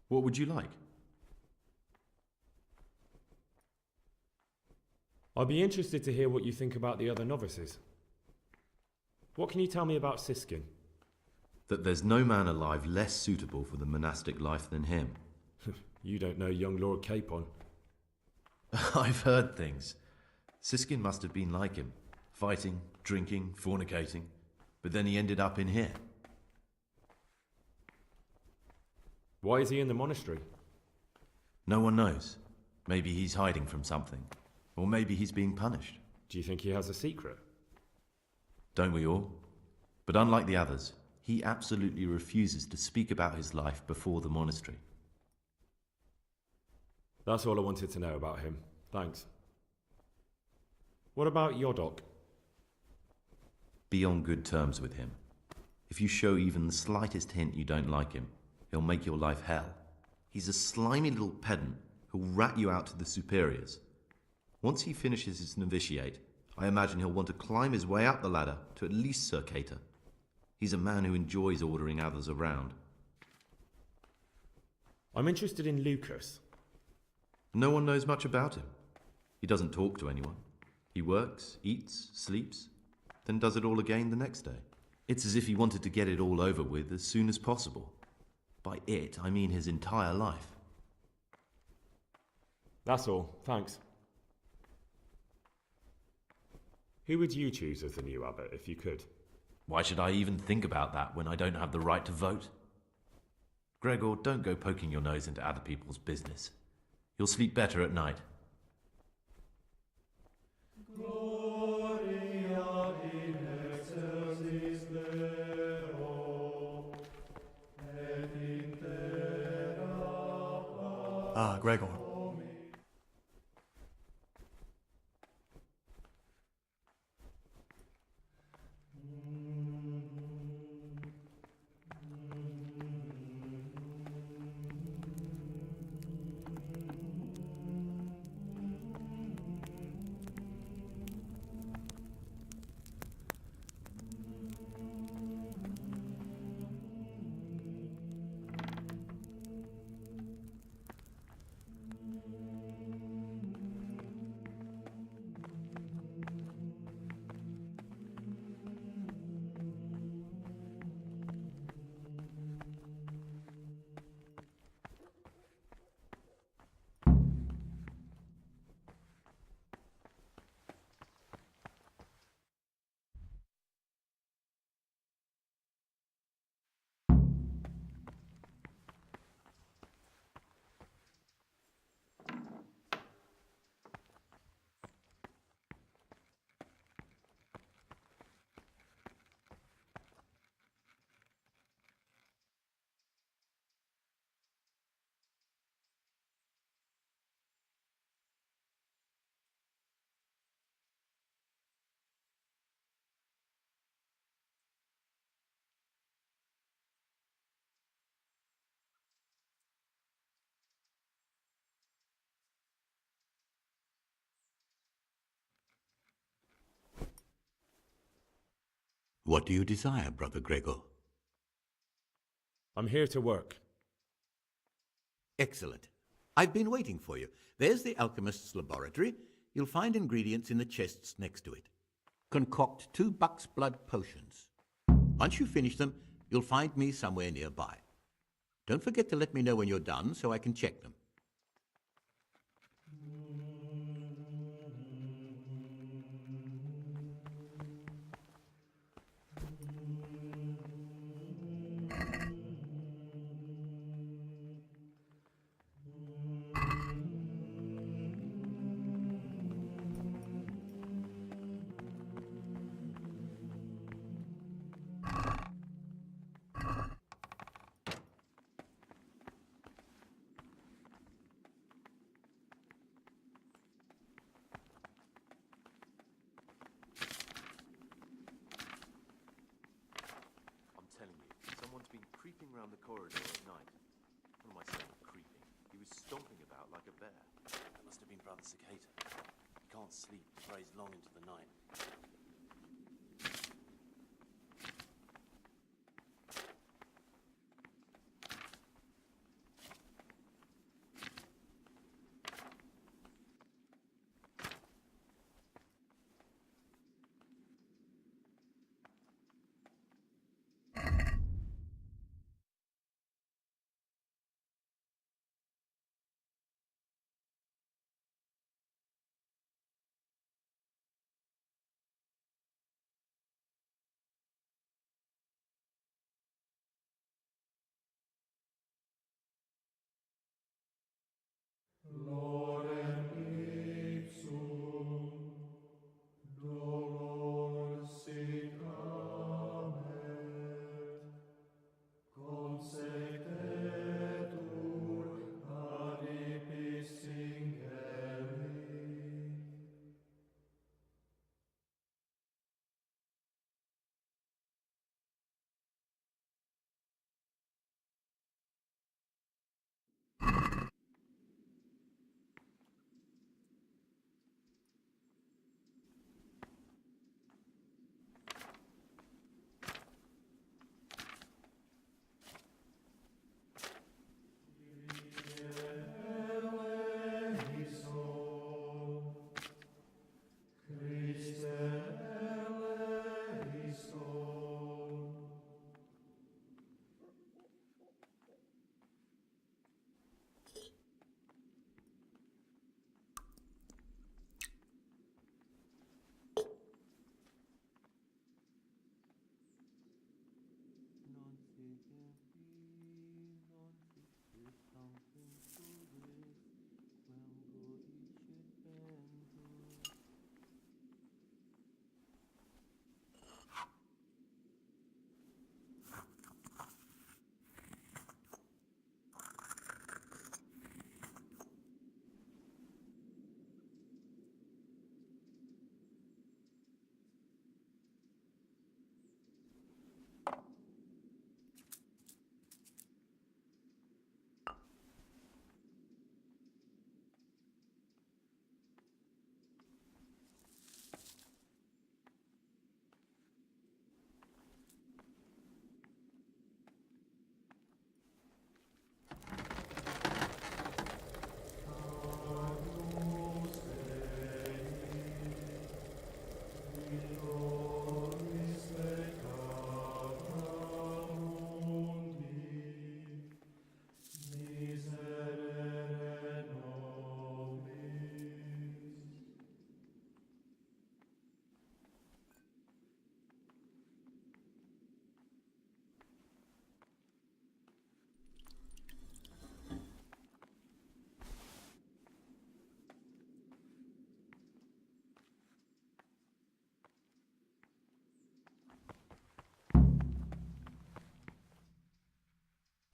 What would you like? I'd be interested to hear what you think about the other novices. What can you tell me about Siskin? That there's no man alive less suitable for the monastic life than him. You don't know young Lord Capon. I've heard things. Siskin must have been like him, fighting, drinking, fornicating, but then he ended up in here. Why is he in the monastery? No one knows. Maybe he's hiding from something. Or maybe he's being punished. Do you think he has a secret? Don't we all? But unlike the others, he absolutely refuses to speak about his life before the monastery. That's all I wanted to know about him. Thanks. What about Yodok? Be on good terms with him. If you show even the slightest hint you don't like him, he'll make your life hell. He's a slimy little pedant who'll rat you out to the superiors. Once he finishes his novitiate, I imagine he'll want to climb his way up the ladder to at least Sir Cater. He's a man who enjoys ordering others around. I'm interested in Lucas. No one knows much about him. He doesn't talk to anyone. He works, eats, sleeps, then does it all again the next day. It's as if he wanted to get it all over with as soon as possible. By it, I mean his entire life. That's all. Thanks. Who would you choose as the new abbot if you could? Why should I even think about that when I don't have the right to vote? Gregor, don't go poking your nose into other people's business. You'll sleep better at night. Ah, Gregor. What do you desire, Brother Gregor? I'm here to work. Excellent. I've been waiting for you. There's the alchemist's laboratory. You'll find ingredients in the chests next to it. Concoct 2 buck's blood potions. Once you finish them, you'll find me somewhere nearby. Don't forget to let me know when you're done so I can check them. I'm telling you, someone's been creeping round the corridor at night. What am I saying, creeping? He was stomping about like a bear. That must have been Brother Cicada. He can't sleep, he prays long into the night.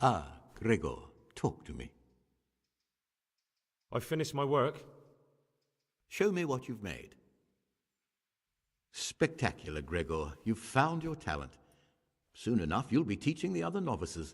Ah, Gregor, talk to me. I've finished my work. Show me what you've made. Spectacular, Gregor. You've found your talent. Soon enough, you'll be teaching the other novices.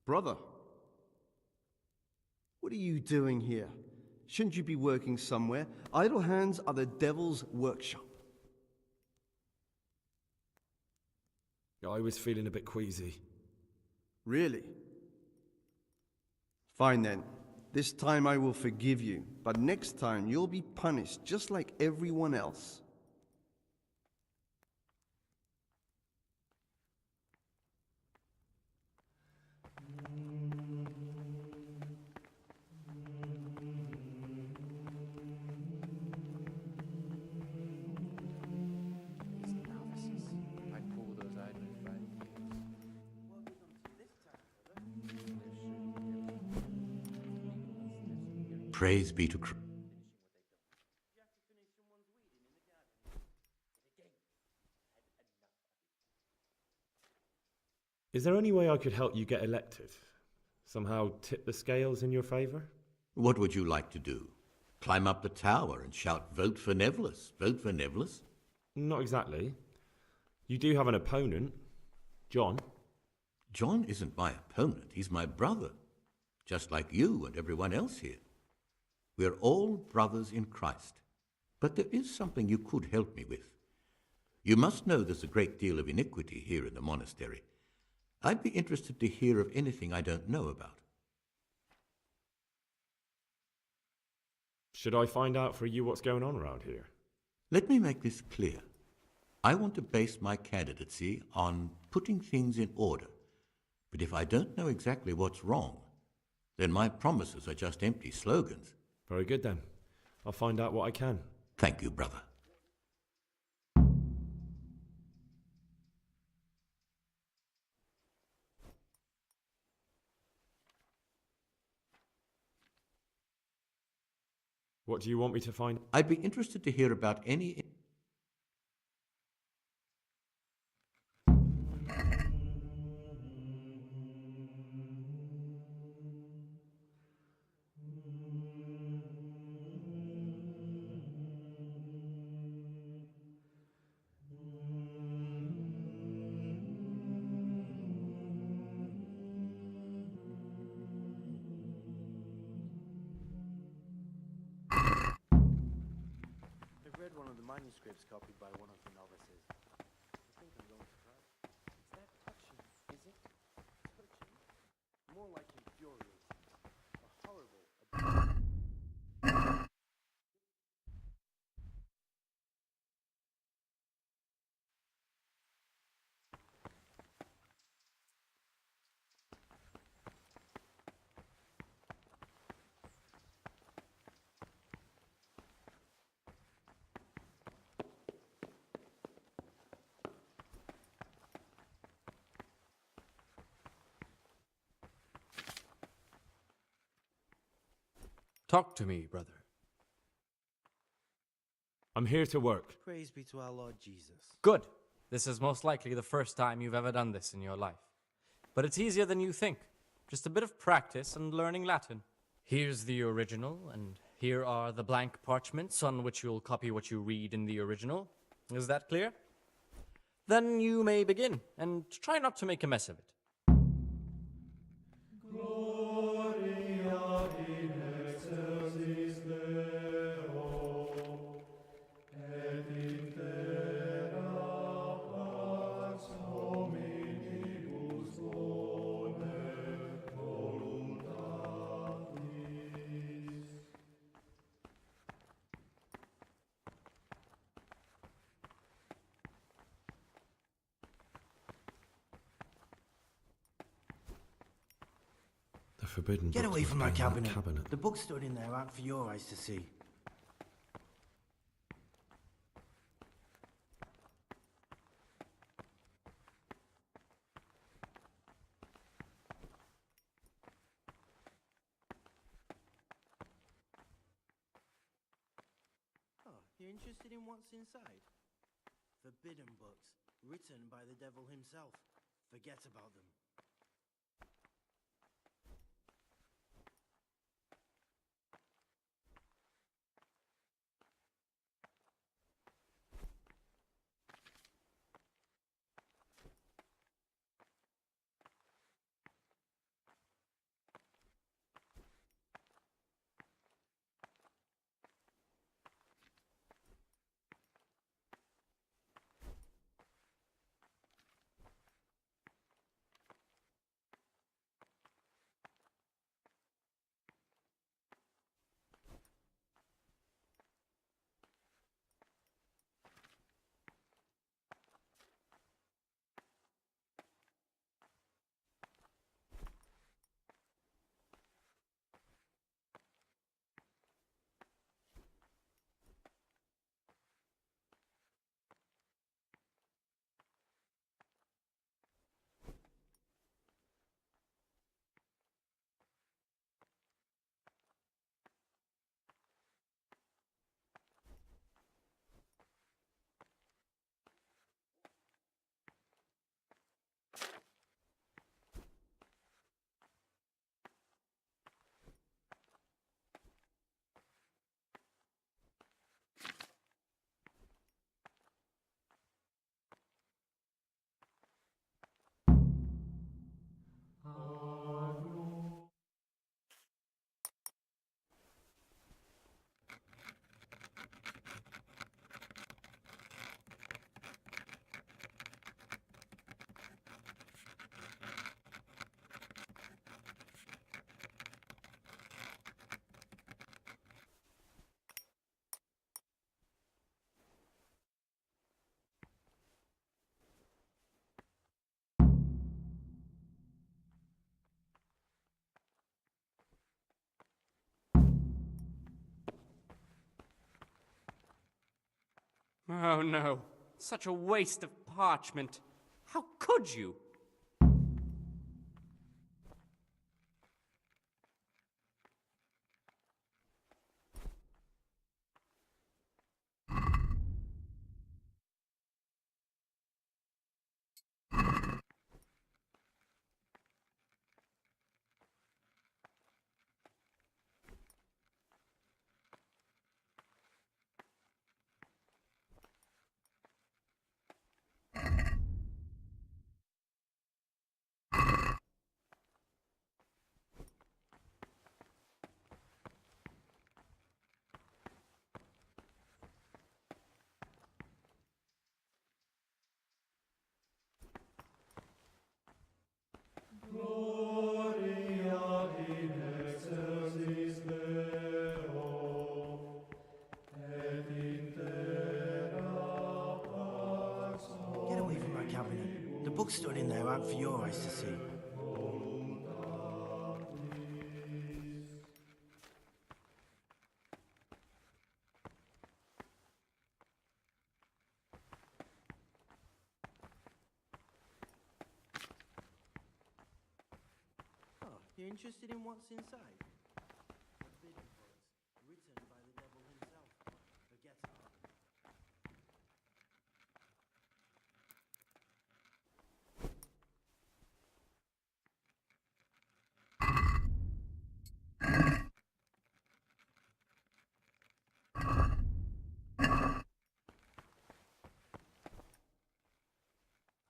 Brother, what are you doing here? Shouldn't you be working somewhere? Idle hands are the devil's workshop. I was feeling a bit queasy. Really? Fine then. This time I will forgive you, but next time you'll be punished just like everyone else. Praise be to Christ. Is there any way I could help you get elected? Somehow tip the scales in your favour? What would you like to do? Climb up the tower and shout, "Vote for Nevlis, vote for Nevlis"? Not exactly. You do have an opponent, John. John isn't my opponent, he's my brother. Just like you and everyone else here. We're all brothers in Christ. But there is something you could help me with. You must know there's a great deal of iniquity here in the monastery. I'd be interested to hear of anything I don't know about. Should I find out for you what's going on around here? Let me make this clear. I want to base my candidacy on putting things in order. But if I don't know exactly what's wrong, then my promises are just empty slogans. Very good then. I'll find out what I can. Thank you, brother. What do you want me to find? I'd be interested to hear about any... I've read one of the manuscripts copied by one of the novices. I think I'm going to cry. It's that touching, is it? Touching? More like infuriating. A horrible... Talk to me, brother. I'm here to work. Praise be to our Lord Jesus. Good. This is most likely the first time you've ever done this in your life. But it's easier than you think. Just a bit of practice and learning Latin. Here's the original, and here are the blank parchments on which you'll copy what you read in the original. Is that clear? Then you may begin, and try not to make a mess of it. The forbidden Get books away must from be my in cabinet. cabinet. The books stored in there aren't for your eyes to see. Oh, you're interested in what's inside? Forbidden books, written by the devil himself. Forget about them. Oh no, such a waste of parchment. How could you? Get away from my cabinet. The books stored in there aren't for your eyes to see. Oh, you're interested in what's inside? Forbidden books, written by the devil himself. Forget it.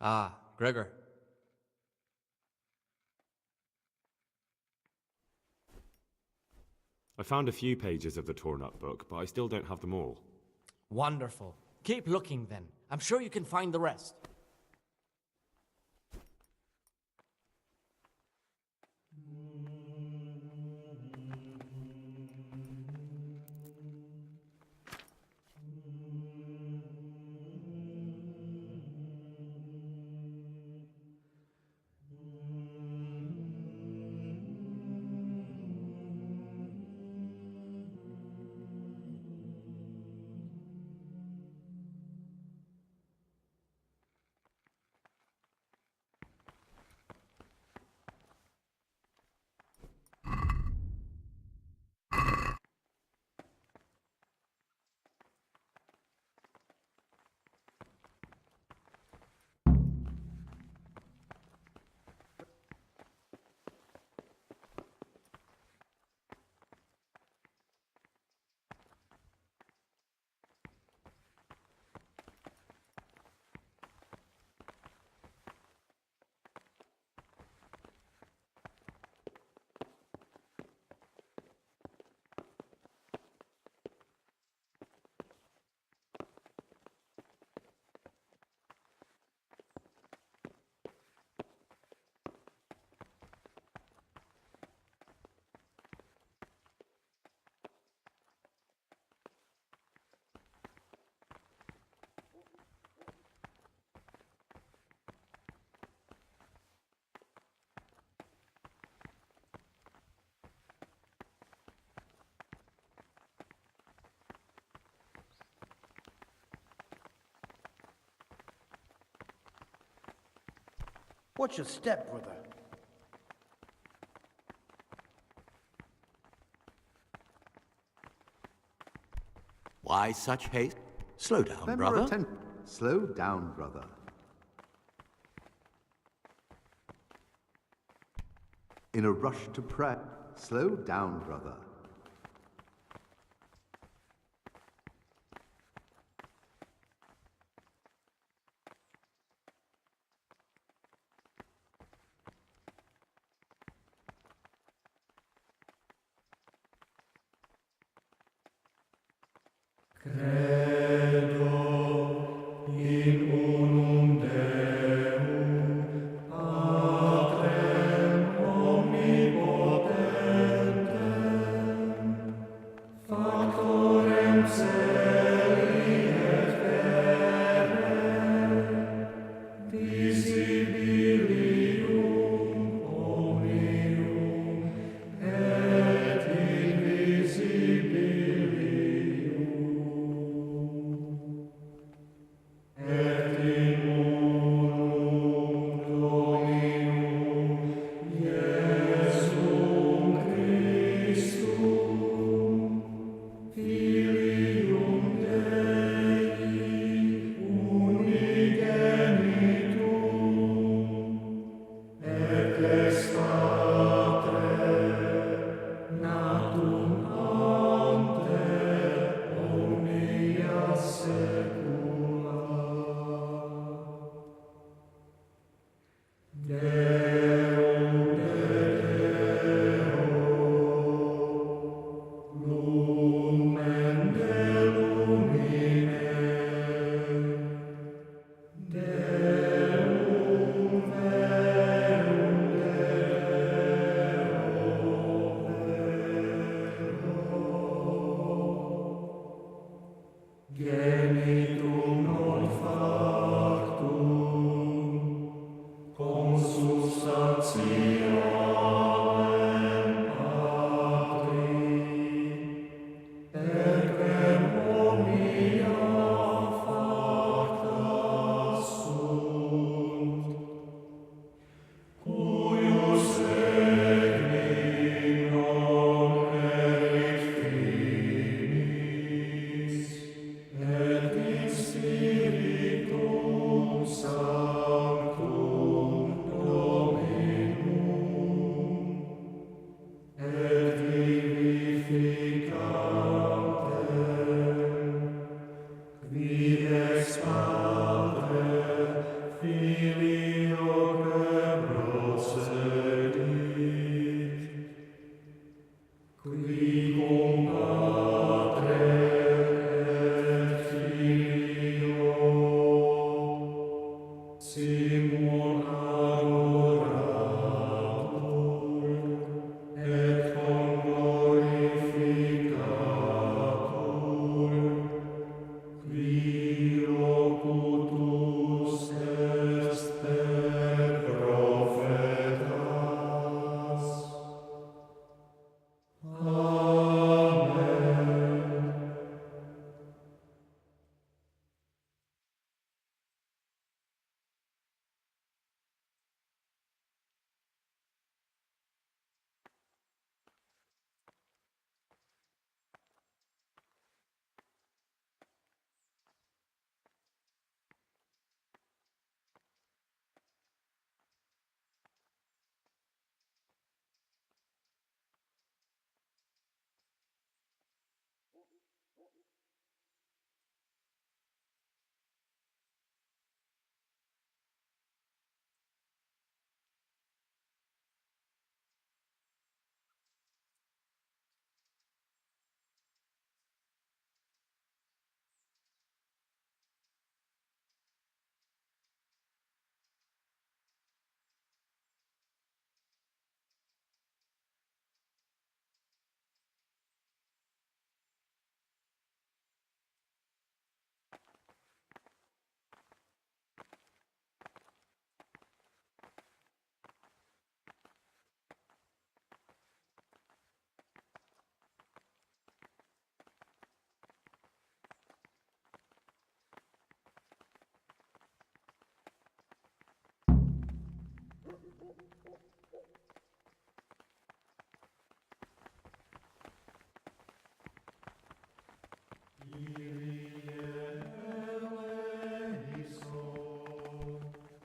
Ah, Gregor. I found a few pages of the torn up book, but I still don't have them all. Wonderful. Keep looking then. I'm sure you can find the rest. Watch your step, brother. Why such haste? Slow down, Then brother. Slow down, brother. In a rush to pray. Slow down, brother.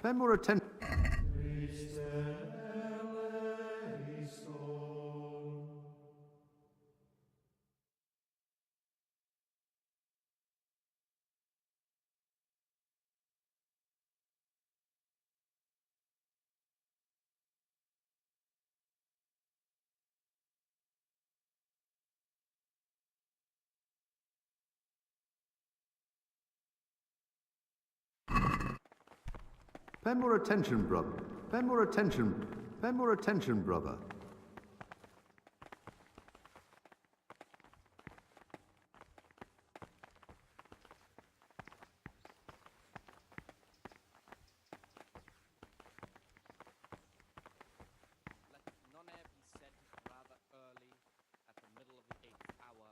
Pay more attention. Pay more attention, brother. Pay more attention. Pay more attention, brother. Let none ere be said rather early, at the middle of the 8th hour,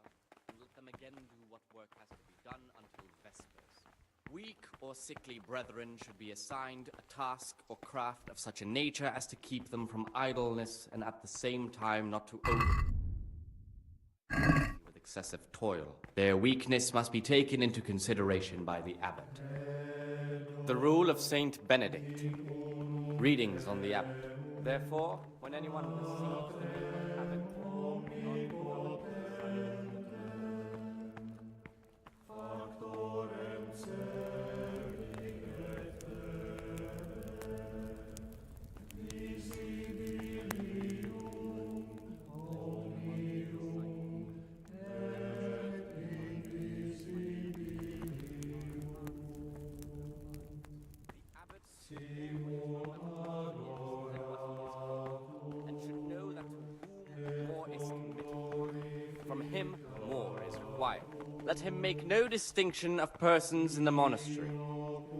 and let them again do what work has to be done until vespers. Weak or sickly brethren should be assigned a task or craft of such a nature as to keep them from idleness, and at the same time not to with excessive toil. Their weakness must be taken into consideration by the abbot. The rule of Saint Benedict. Readings on the abbot. Therefore, when anyone receives the name of abbot, and should know that to whom more is committed, from him more is required. Let him make no distinction of persons in the monastery.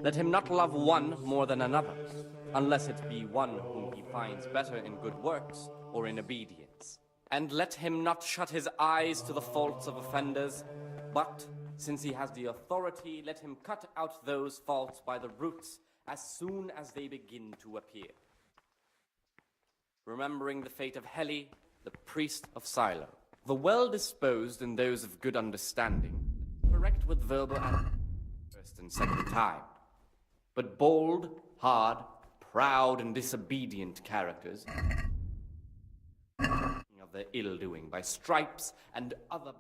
Let him not love one more than another, unless it be one whom he finds better in good works or in obedience. And let him not shut his eyes to the faults of offenders, but, since he has the authority, let him cut out those faults by the roots as soon as they begin to appear. Remembering the fate of Heli, the priest of Silo, the well-disposed and those of good understanding, correct with verbal and first and second time. But bold, hard, proud, and disobedient characters of their ill-doing by stripes and other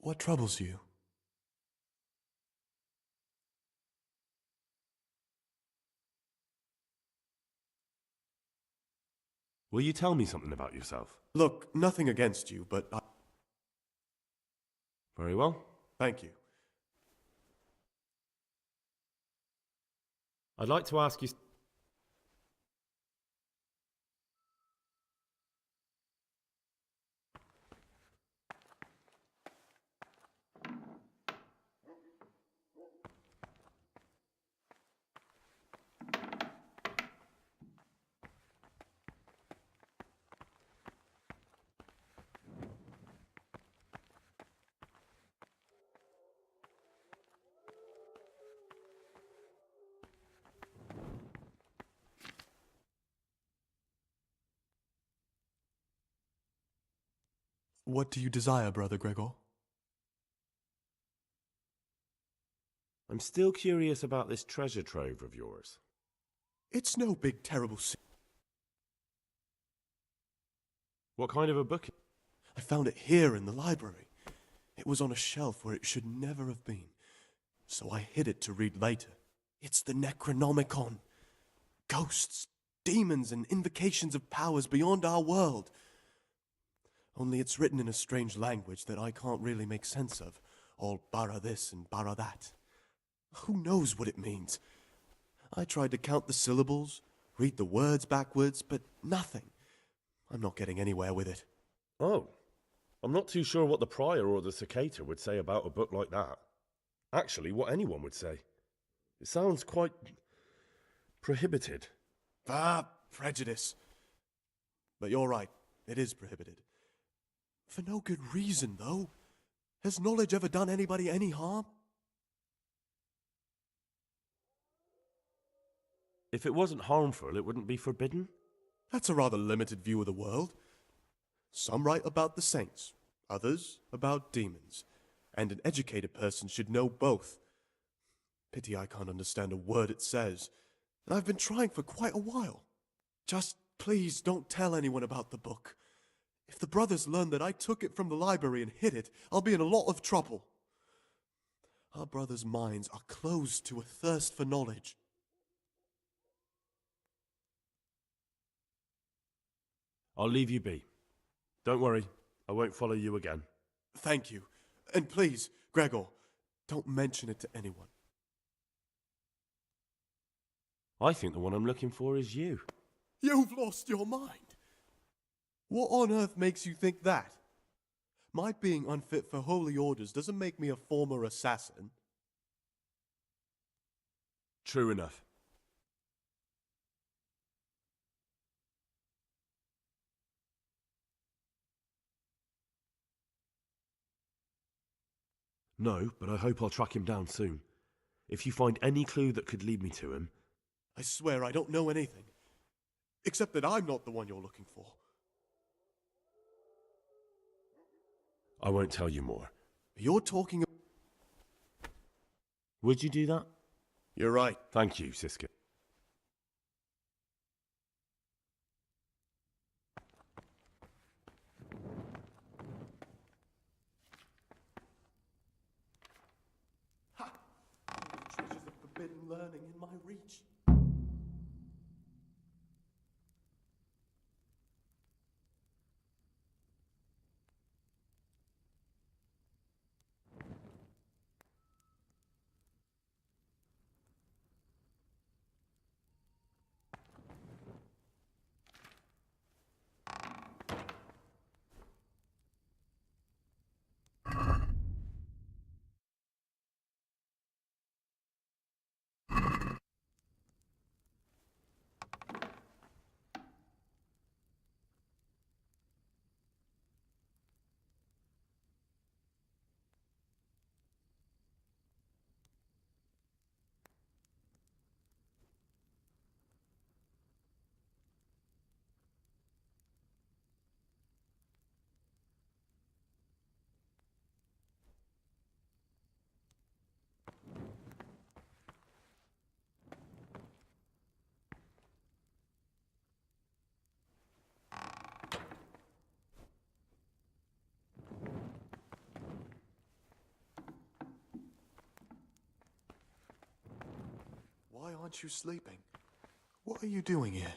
What troubles you? Will you tell me something about yourself? Look, nothing against you, but I... Very well. Thank you. I'd like to ask you... What do you desire, Brother Gregor? I'm still curious about this treasure trove of yours. It's no big, terrible sin. What kind of a book? I found it here in the library. It was on a shelf where it should never have been, so I hid it to read later. It's the Necronomicon. Ghosts, demons, and invocations of powers beyond our world. Only it's written in a strange language that I can't really make sense of. All bara this and bara that. Who knows what it means? I tried to count the syllables, read the words backwards, but nothing. I'm not getting anywhere with it. Oh, I'm not too sure what the Prior or the Cicada would say about a book like that. Actually, what anyone would say. It sounds quite... prohibited. Ah, prejudice. But you're right, it is prohibited. For no good reason, though. Has knowledge ever done anybody any harm? If it wasn't harmful, it wouldn't be forbidden? That's a rather limited view of the world. Some write about the saints, others about demons, and an educated person should know both. Pity I can't understand a word it says, and I've been trying for quite a while. Just please don't tell anyone about the book. If the brothers learn that I took it from the library and hid it, I'll be in a lot of trouble. Our brothers' minds are closed to a thirst for knowledge. I'll leave you be. Don't worry, I won't follow you again. Thank you. And please, Gregor, don't mention it to anyone. I think the one I'm looking for is you. You've lost your mind. What on earth makes you think that? My being unfit for holy orders doesn't make me a former assassin. True enough. No, but I hope I'll track him down soon. If you find any clue that could lead me to him... I swear I don't know anything. Except that I'm not the one you're looking for. I won't tell you more. You're talking... Would you do that? You're right. Thank you, Siska. Ha! All the treasures of forbidden learning in my reach. aren't you sleeping? What are you doing here?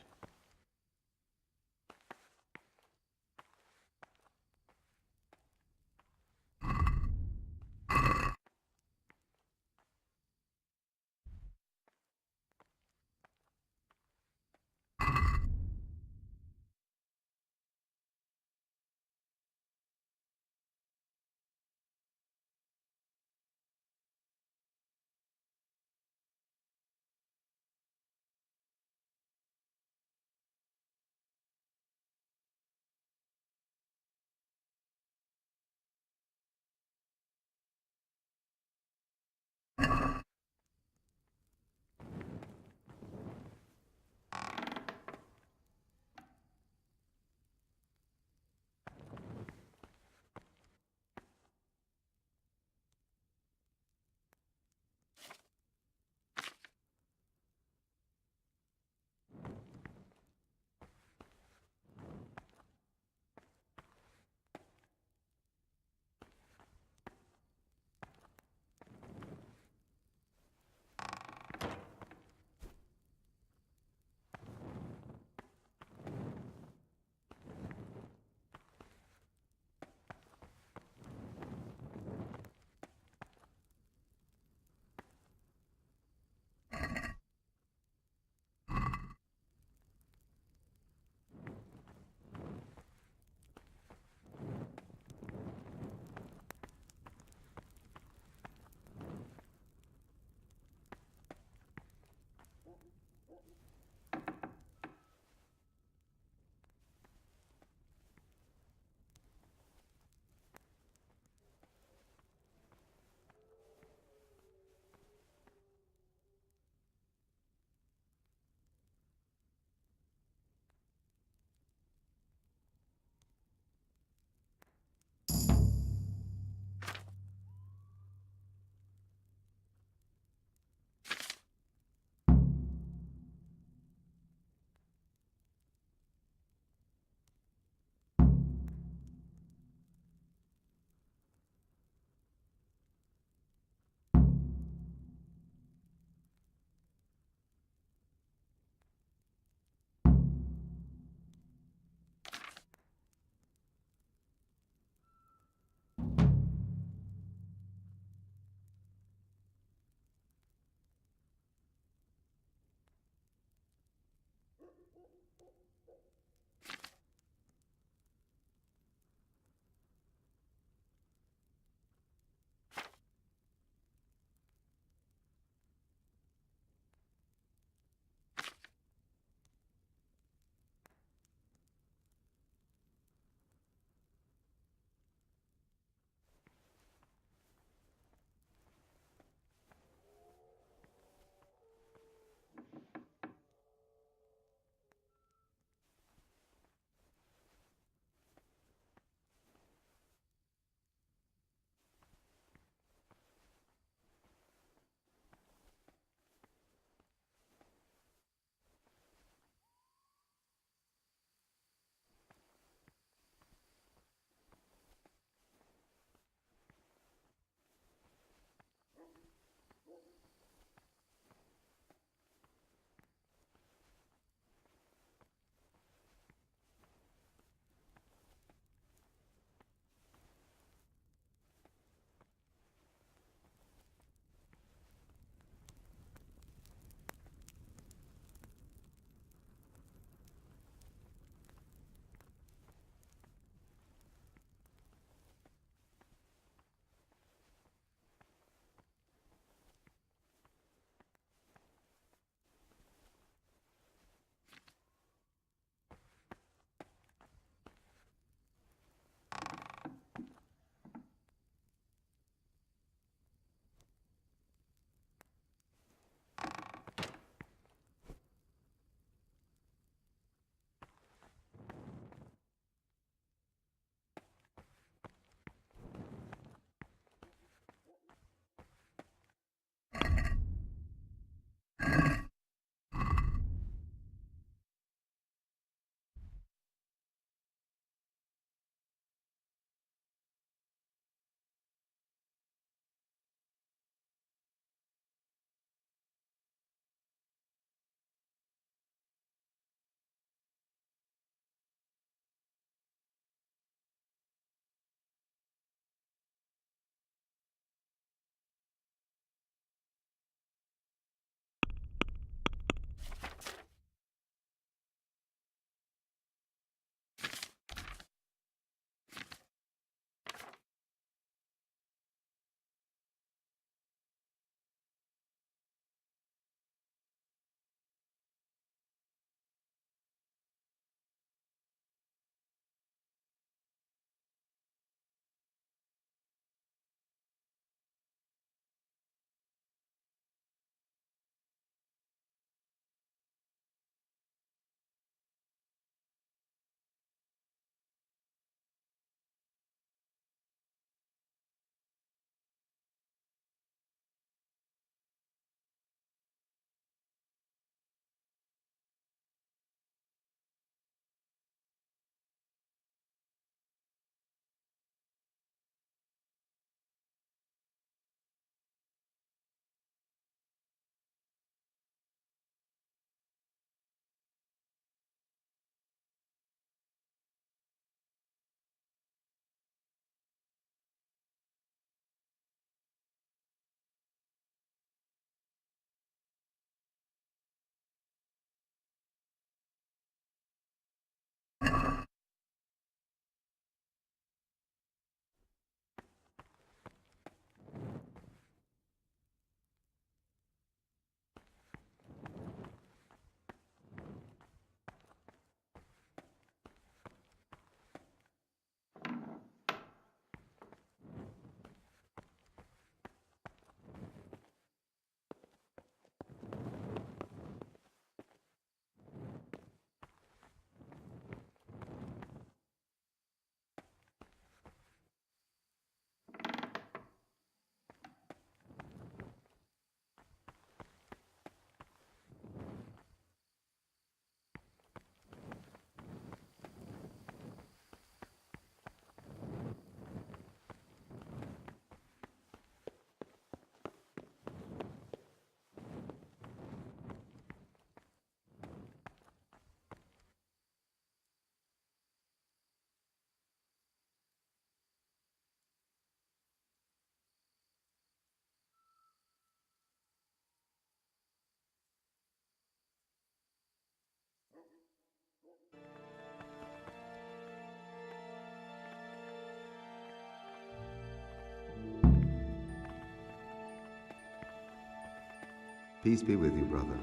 Peace be with you, brother.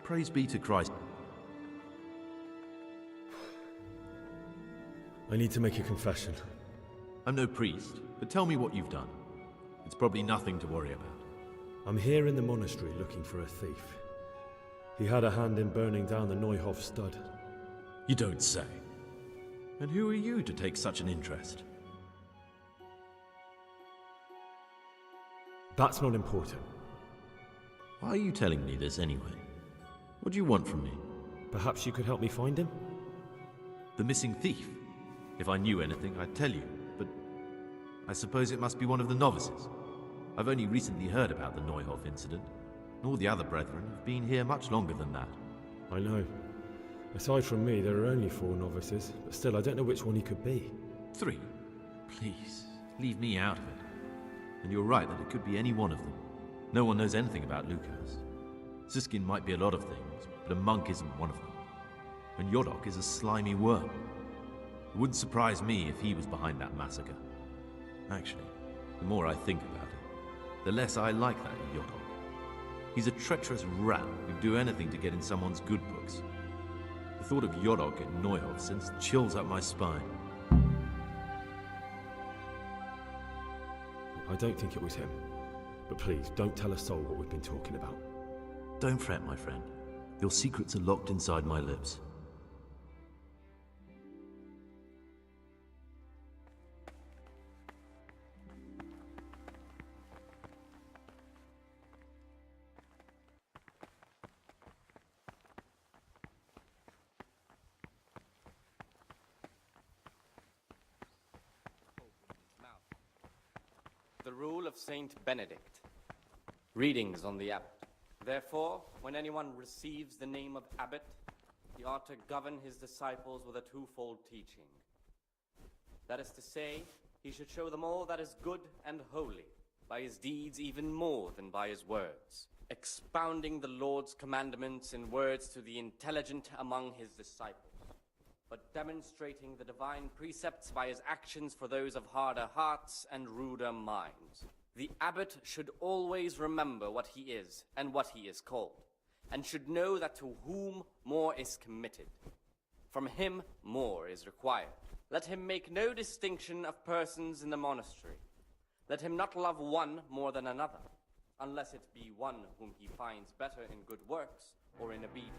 Praise be to Christ. I need to make a confession. I'm no priest, but tell me what you've done. It's probably nothing to worry about. I'm here in the monastery looking for a thief. He had a hand in burning down the Neuhof stud. You don't say. And who are you to take such an interest? That's not important. Why are you telling me this anyway? What do you want from me? Perhaps you could help me find him? The missing thief? If I knew anything, I'd tell you, but I suppose it must be one of the novices. I've only recently heard about the Neuhof incident, and all the other brethren have been here much longer than that. I know. Aside from me, there are only 4 novices, but still, I don't know which one he could be. 3? Please, leave me out of it. And you're right that it could be any one of them. No one knows anything about Lucas. Siskin might be a lot of things, but a monk isn't one of them. And Yodok is a slimy worm. It wouldn't surprise me if he was behind that massacre. Actually, the more I think about it, the less I like that Yodok. He's a treacherous rat who'd do anything to get in someone's good books. The thought of Yodok at Neuhof sends chills up my spine. I don't think it was him. But please, don't tell a soul what we've been talking about. Don't fret, my friend. Your secrets are locked inside my lips. The rule of Saint Benedict. Readings on the abbot. Therefore, when anyone receives the name of abbot, he ought to govern his disciples with a twofold teaching. That is to say, he should show them all that is good and holy, by his deeds even more than by his words, expounding the Lord's commandments in words to the intelligent among his disciples, but demonstrating the divine precepts by his actions for those of harder hearts and ruder minds. The abbot should always remember what he is and what he is called, and should know that to whom more is committed, from him more is required. Let him make no distinction of persons in the monastery. Let him not love one more than another, unless it be one whom he finds better in good works or in obedience.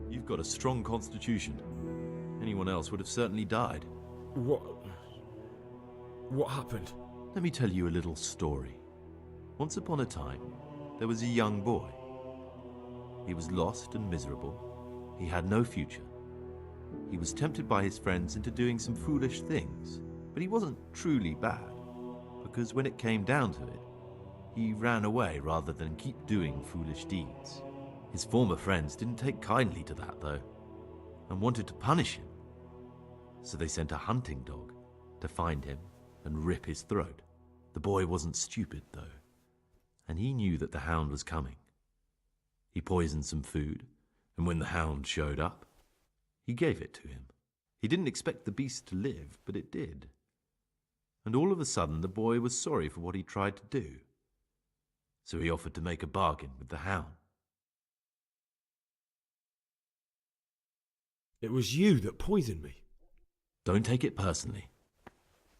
You've got a strong constitution. Anyone else would have certainly died. What happened? Let me tell you a little story. Once upon a time, there was a young boy. He was lost and miserable. He had no future. He was tempted by his friends into doing some foolish things, but he wasn't truly bad, because when it came down to it, he ran away rather than keep doing foolish deeds. His former friends didn't take kindly to that, though, and wanted to punish him. So they sent a hunting dog to find him and rip his throat. The boy wasn't stupid, though, and he knew that the hound was coming. He poisoned some food, and when the hound showed up, he gave it to him. He didn't expect the beast to live, but it did. And all of a sudden, the boy was sorry for what he tried to do. So he offered to make a bargain with the hound. It was you that poisoned me. Don't take it personally.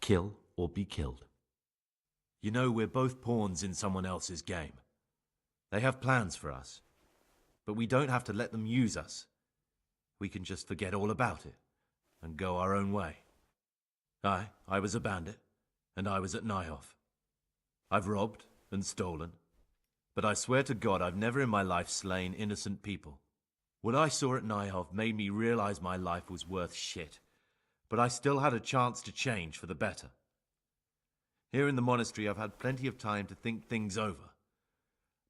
Kill or be killed. You know, we're both pawns in someone else's game. They have plans for us, but we don't have to let them use us. We can just forget all about it and go our own way. I was a bandit, and I was at Nyhoff. I've robbed and stolen, but I swear to God I've never in my life slain innocent people. What I saw at Nyhoff made me realize my life was worth shit, but I still had a chance to change for the better. Here in the monastery I've had plenty of time to think things over,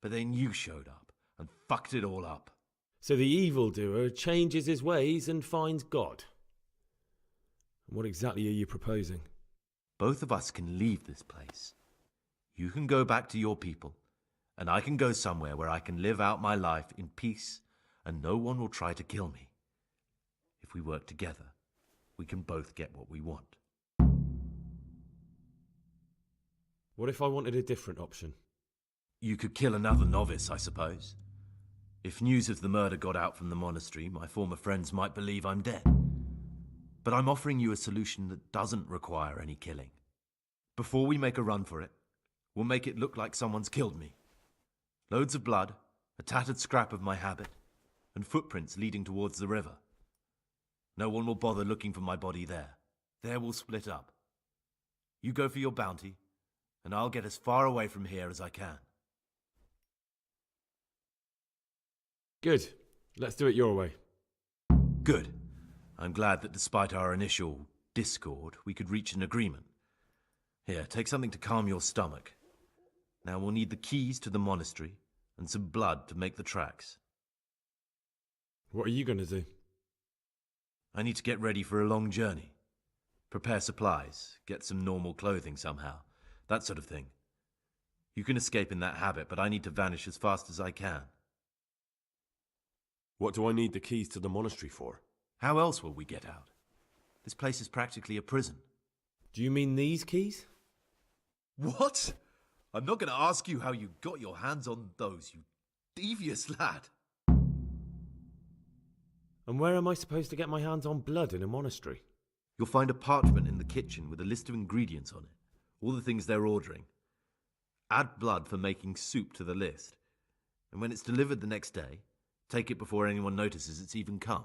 but then you showed up and fucked it all up. So the evildoer changes his ways and finds God. What exactly are you proposing? Both of us can leave this place. You can go back to your people, and I can go somewhere where I can live out my life in peace and no one will try to kill me. If we work together, we can both get what we want. What if I wanted a different option? You could kill another novice, I suppose. If news of the murder got out from the monastery, my former friends might believe I'm dead. But I'm offering you a solution that doesn't require any killing. Before we make a run for it, we'll make it look like someone's killed me. Loads of blood, a tattered scrap of my habit, and footprints leading towards the river. No one will bother looking for my body there. There we'll split up. You go for your bounty, and I'll get as far away from here as I can. Good. Let's do it your way. Good. I'm glad that despite our initial discord, we could reach an agreement. Here, take something to calm your stomach. Now we'll need the keys to the monastery and some blood to make the tracks. What are you going to do? I need to get ready for a long journey. Prepare supplies, get some normal clothing somehow, that sort of thing. You can escape in that habit, but I need to vanish as fast as I can. What do I need the keys to the monastery for? How else will we get out? This place is practically a prison. Do you mean these keys? What? I'm not going to ask you how you got your hands on those, you devious lad. And where am I supposed to get my hands on blood in a monastery? You'll find a parchment in the kitchen with a list of ingredients on it, all the things they're ordering. Add blood for making soup to the list, and when it's delivered the next day, take it before anyone notices it's even come.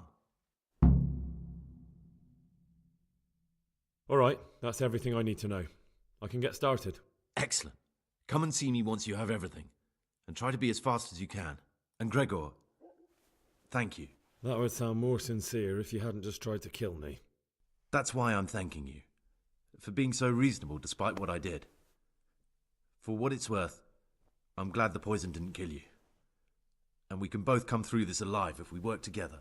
All right, that's everything I need to know. I can get started. Excellent. Come and see me once you have everything, and try to be as fast as you can. And Gregor, thank you. That would sound more sincere if you hadn't just tried to kill me. That's why I'm thanking you, for being so reasonable despite what I did. For what it's worth, I'm glad the poison didn't kill you. And we can both come through this alive if we work together.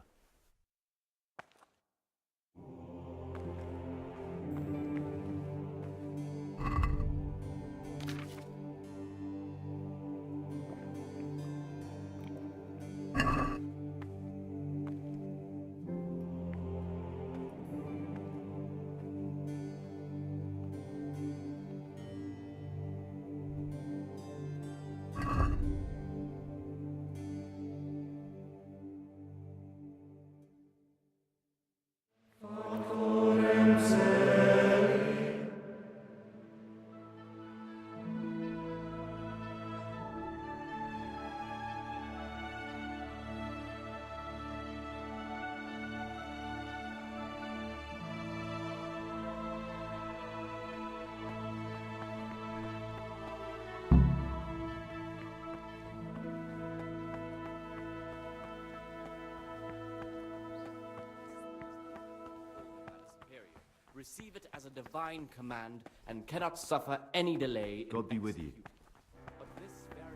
Receive it as a divine command and cannot suffer any delay. God be with you. But this very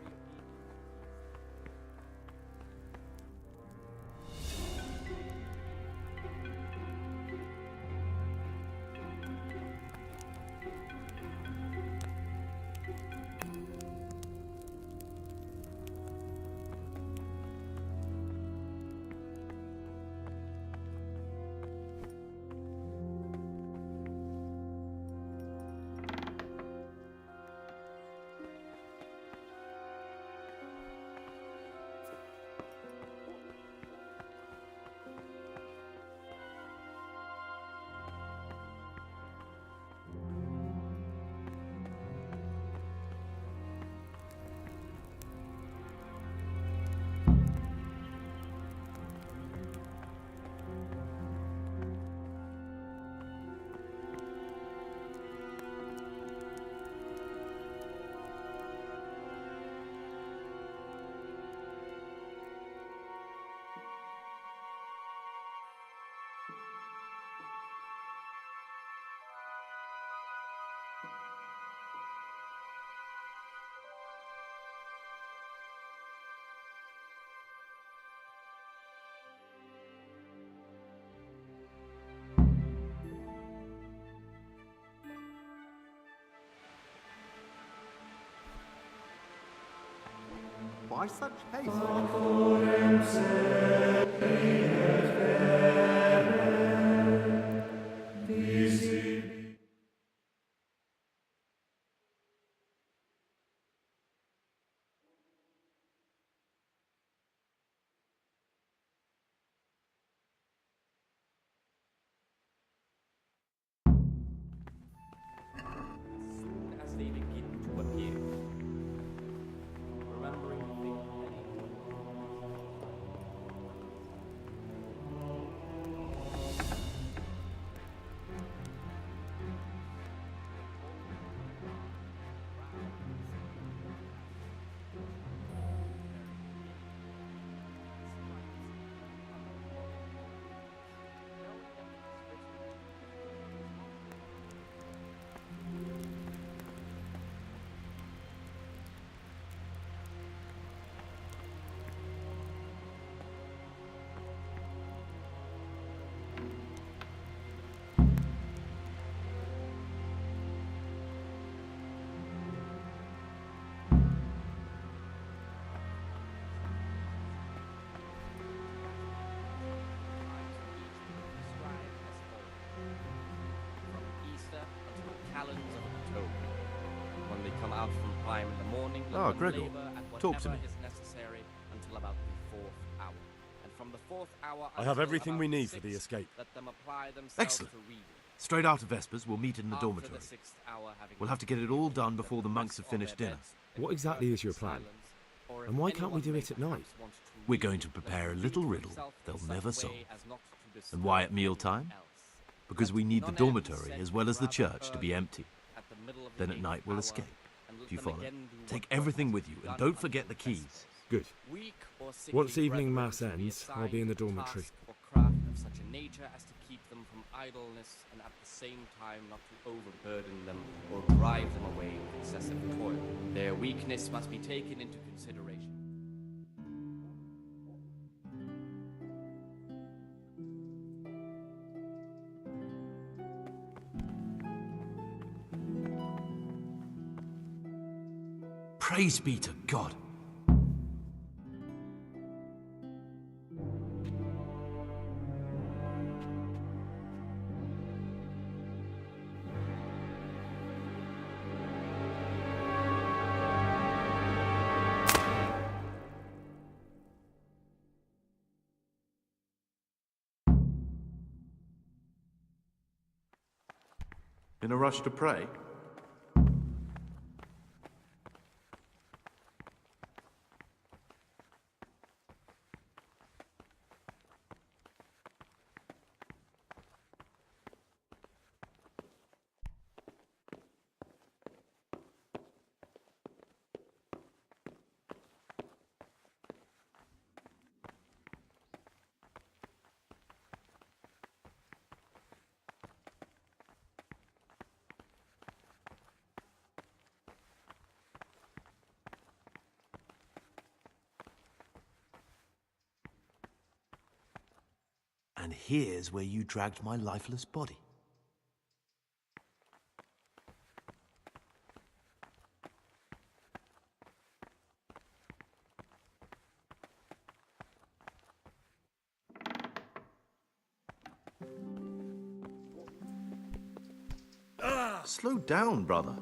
Why such haste? As they begin to appear, remembering the thing talons of October. When they come out from prime in the morning, let Ah, them Gregor, labor at talk to whatever me. is necessary until about the 4th hour. And from the 4th hour I have until everything about we the need for the 6th, escape. Let them apply themselves Excellent. to reading. Straight after Vespers, we'll meet in the After dormitory. the 6th hour, having We'll have to get it all done before the monks have rest on finished their dinner. beds, What exactly is your plan? or if And why can't we anyone do may it at night? perhaps want to We're read, going to let prepare a him little do to riddle himself in they'll such never way solve. as not to And why at disturb mealtime? anyone else. Because we need the None ever be dormitory sent as well as the rather church to be early empty. at the middle of the Then at 8th night we'll hour, escape. and let Do you them follow? again do Take what everything must with be you done and don't until forget the Vespers. keys. Good. Weak or sickly Once evening brethren mass to be ends, I'll be in the assigned to dormitory. task or craft of such a nature as to keep them from idleness and at the same time not to overburden them or drive them away with excessive toil. Their weakness must be taken into consideration. Praise be to God. In a rush to pray? And here's where you dragged my lifeless body. Slow down, brother.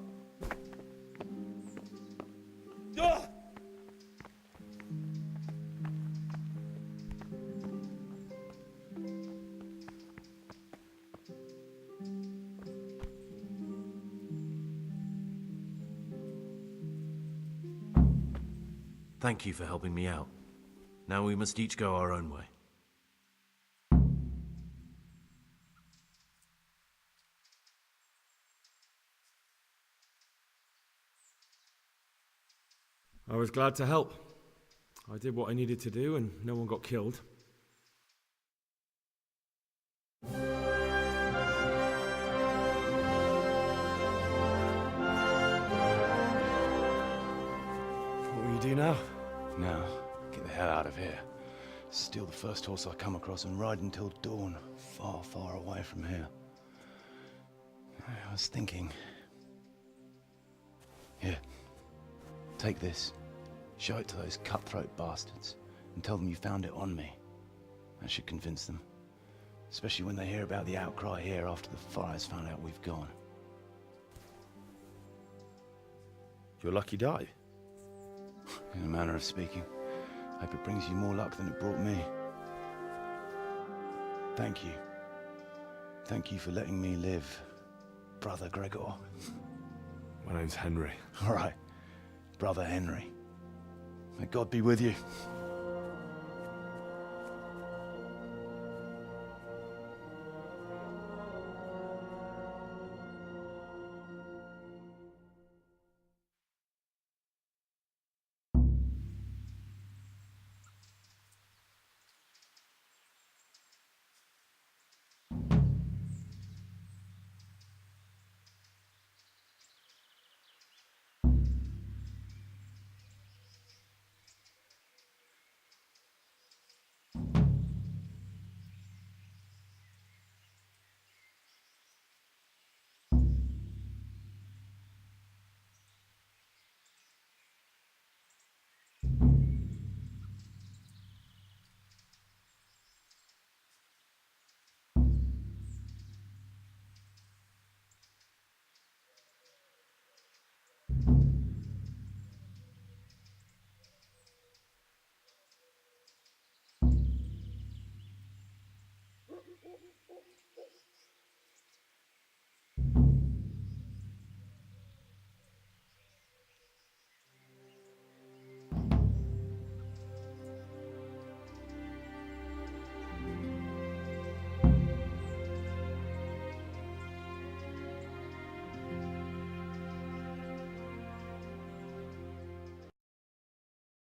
Thank you for helping me out. Now we must each go our own way. I was glad to help. I did what I needed to do and no one got killed. What will you do now? Now, get the hell out of here. Steal the first horse I come across and ride until dawn, far, far away from here. I was thinking... Here, take this. Show it to those cutthroat bastards and tell them you found it on me. That should convince them. Especially when they hear about the outcry here after the Friars found out we've gone. Your lucky die? In a manner of speaking. Hope it brings you more luck than it brought me. Thank you. Thank you for letting me live, Brother Gregor. My name's Henry. All right, Brother Henry. May God be with you.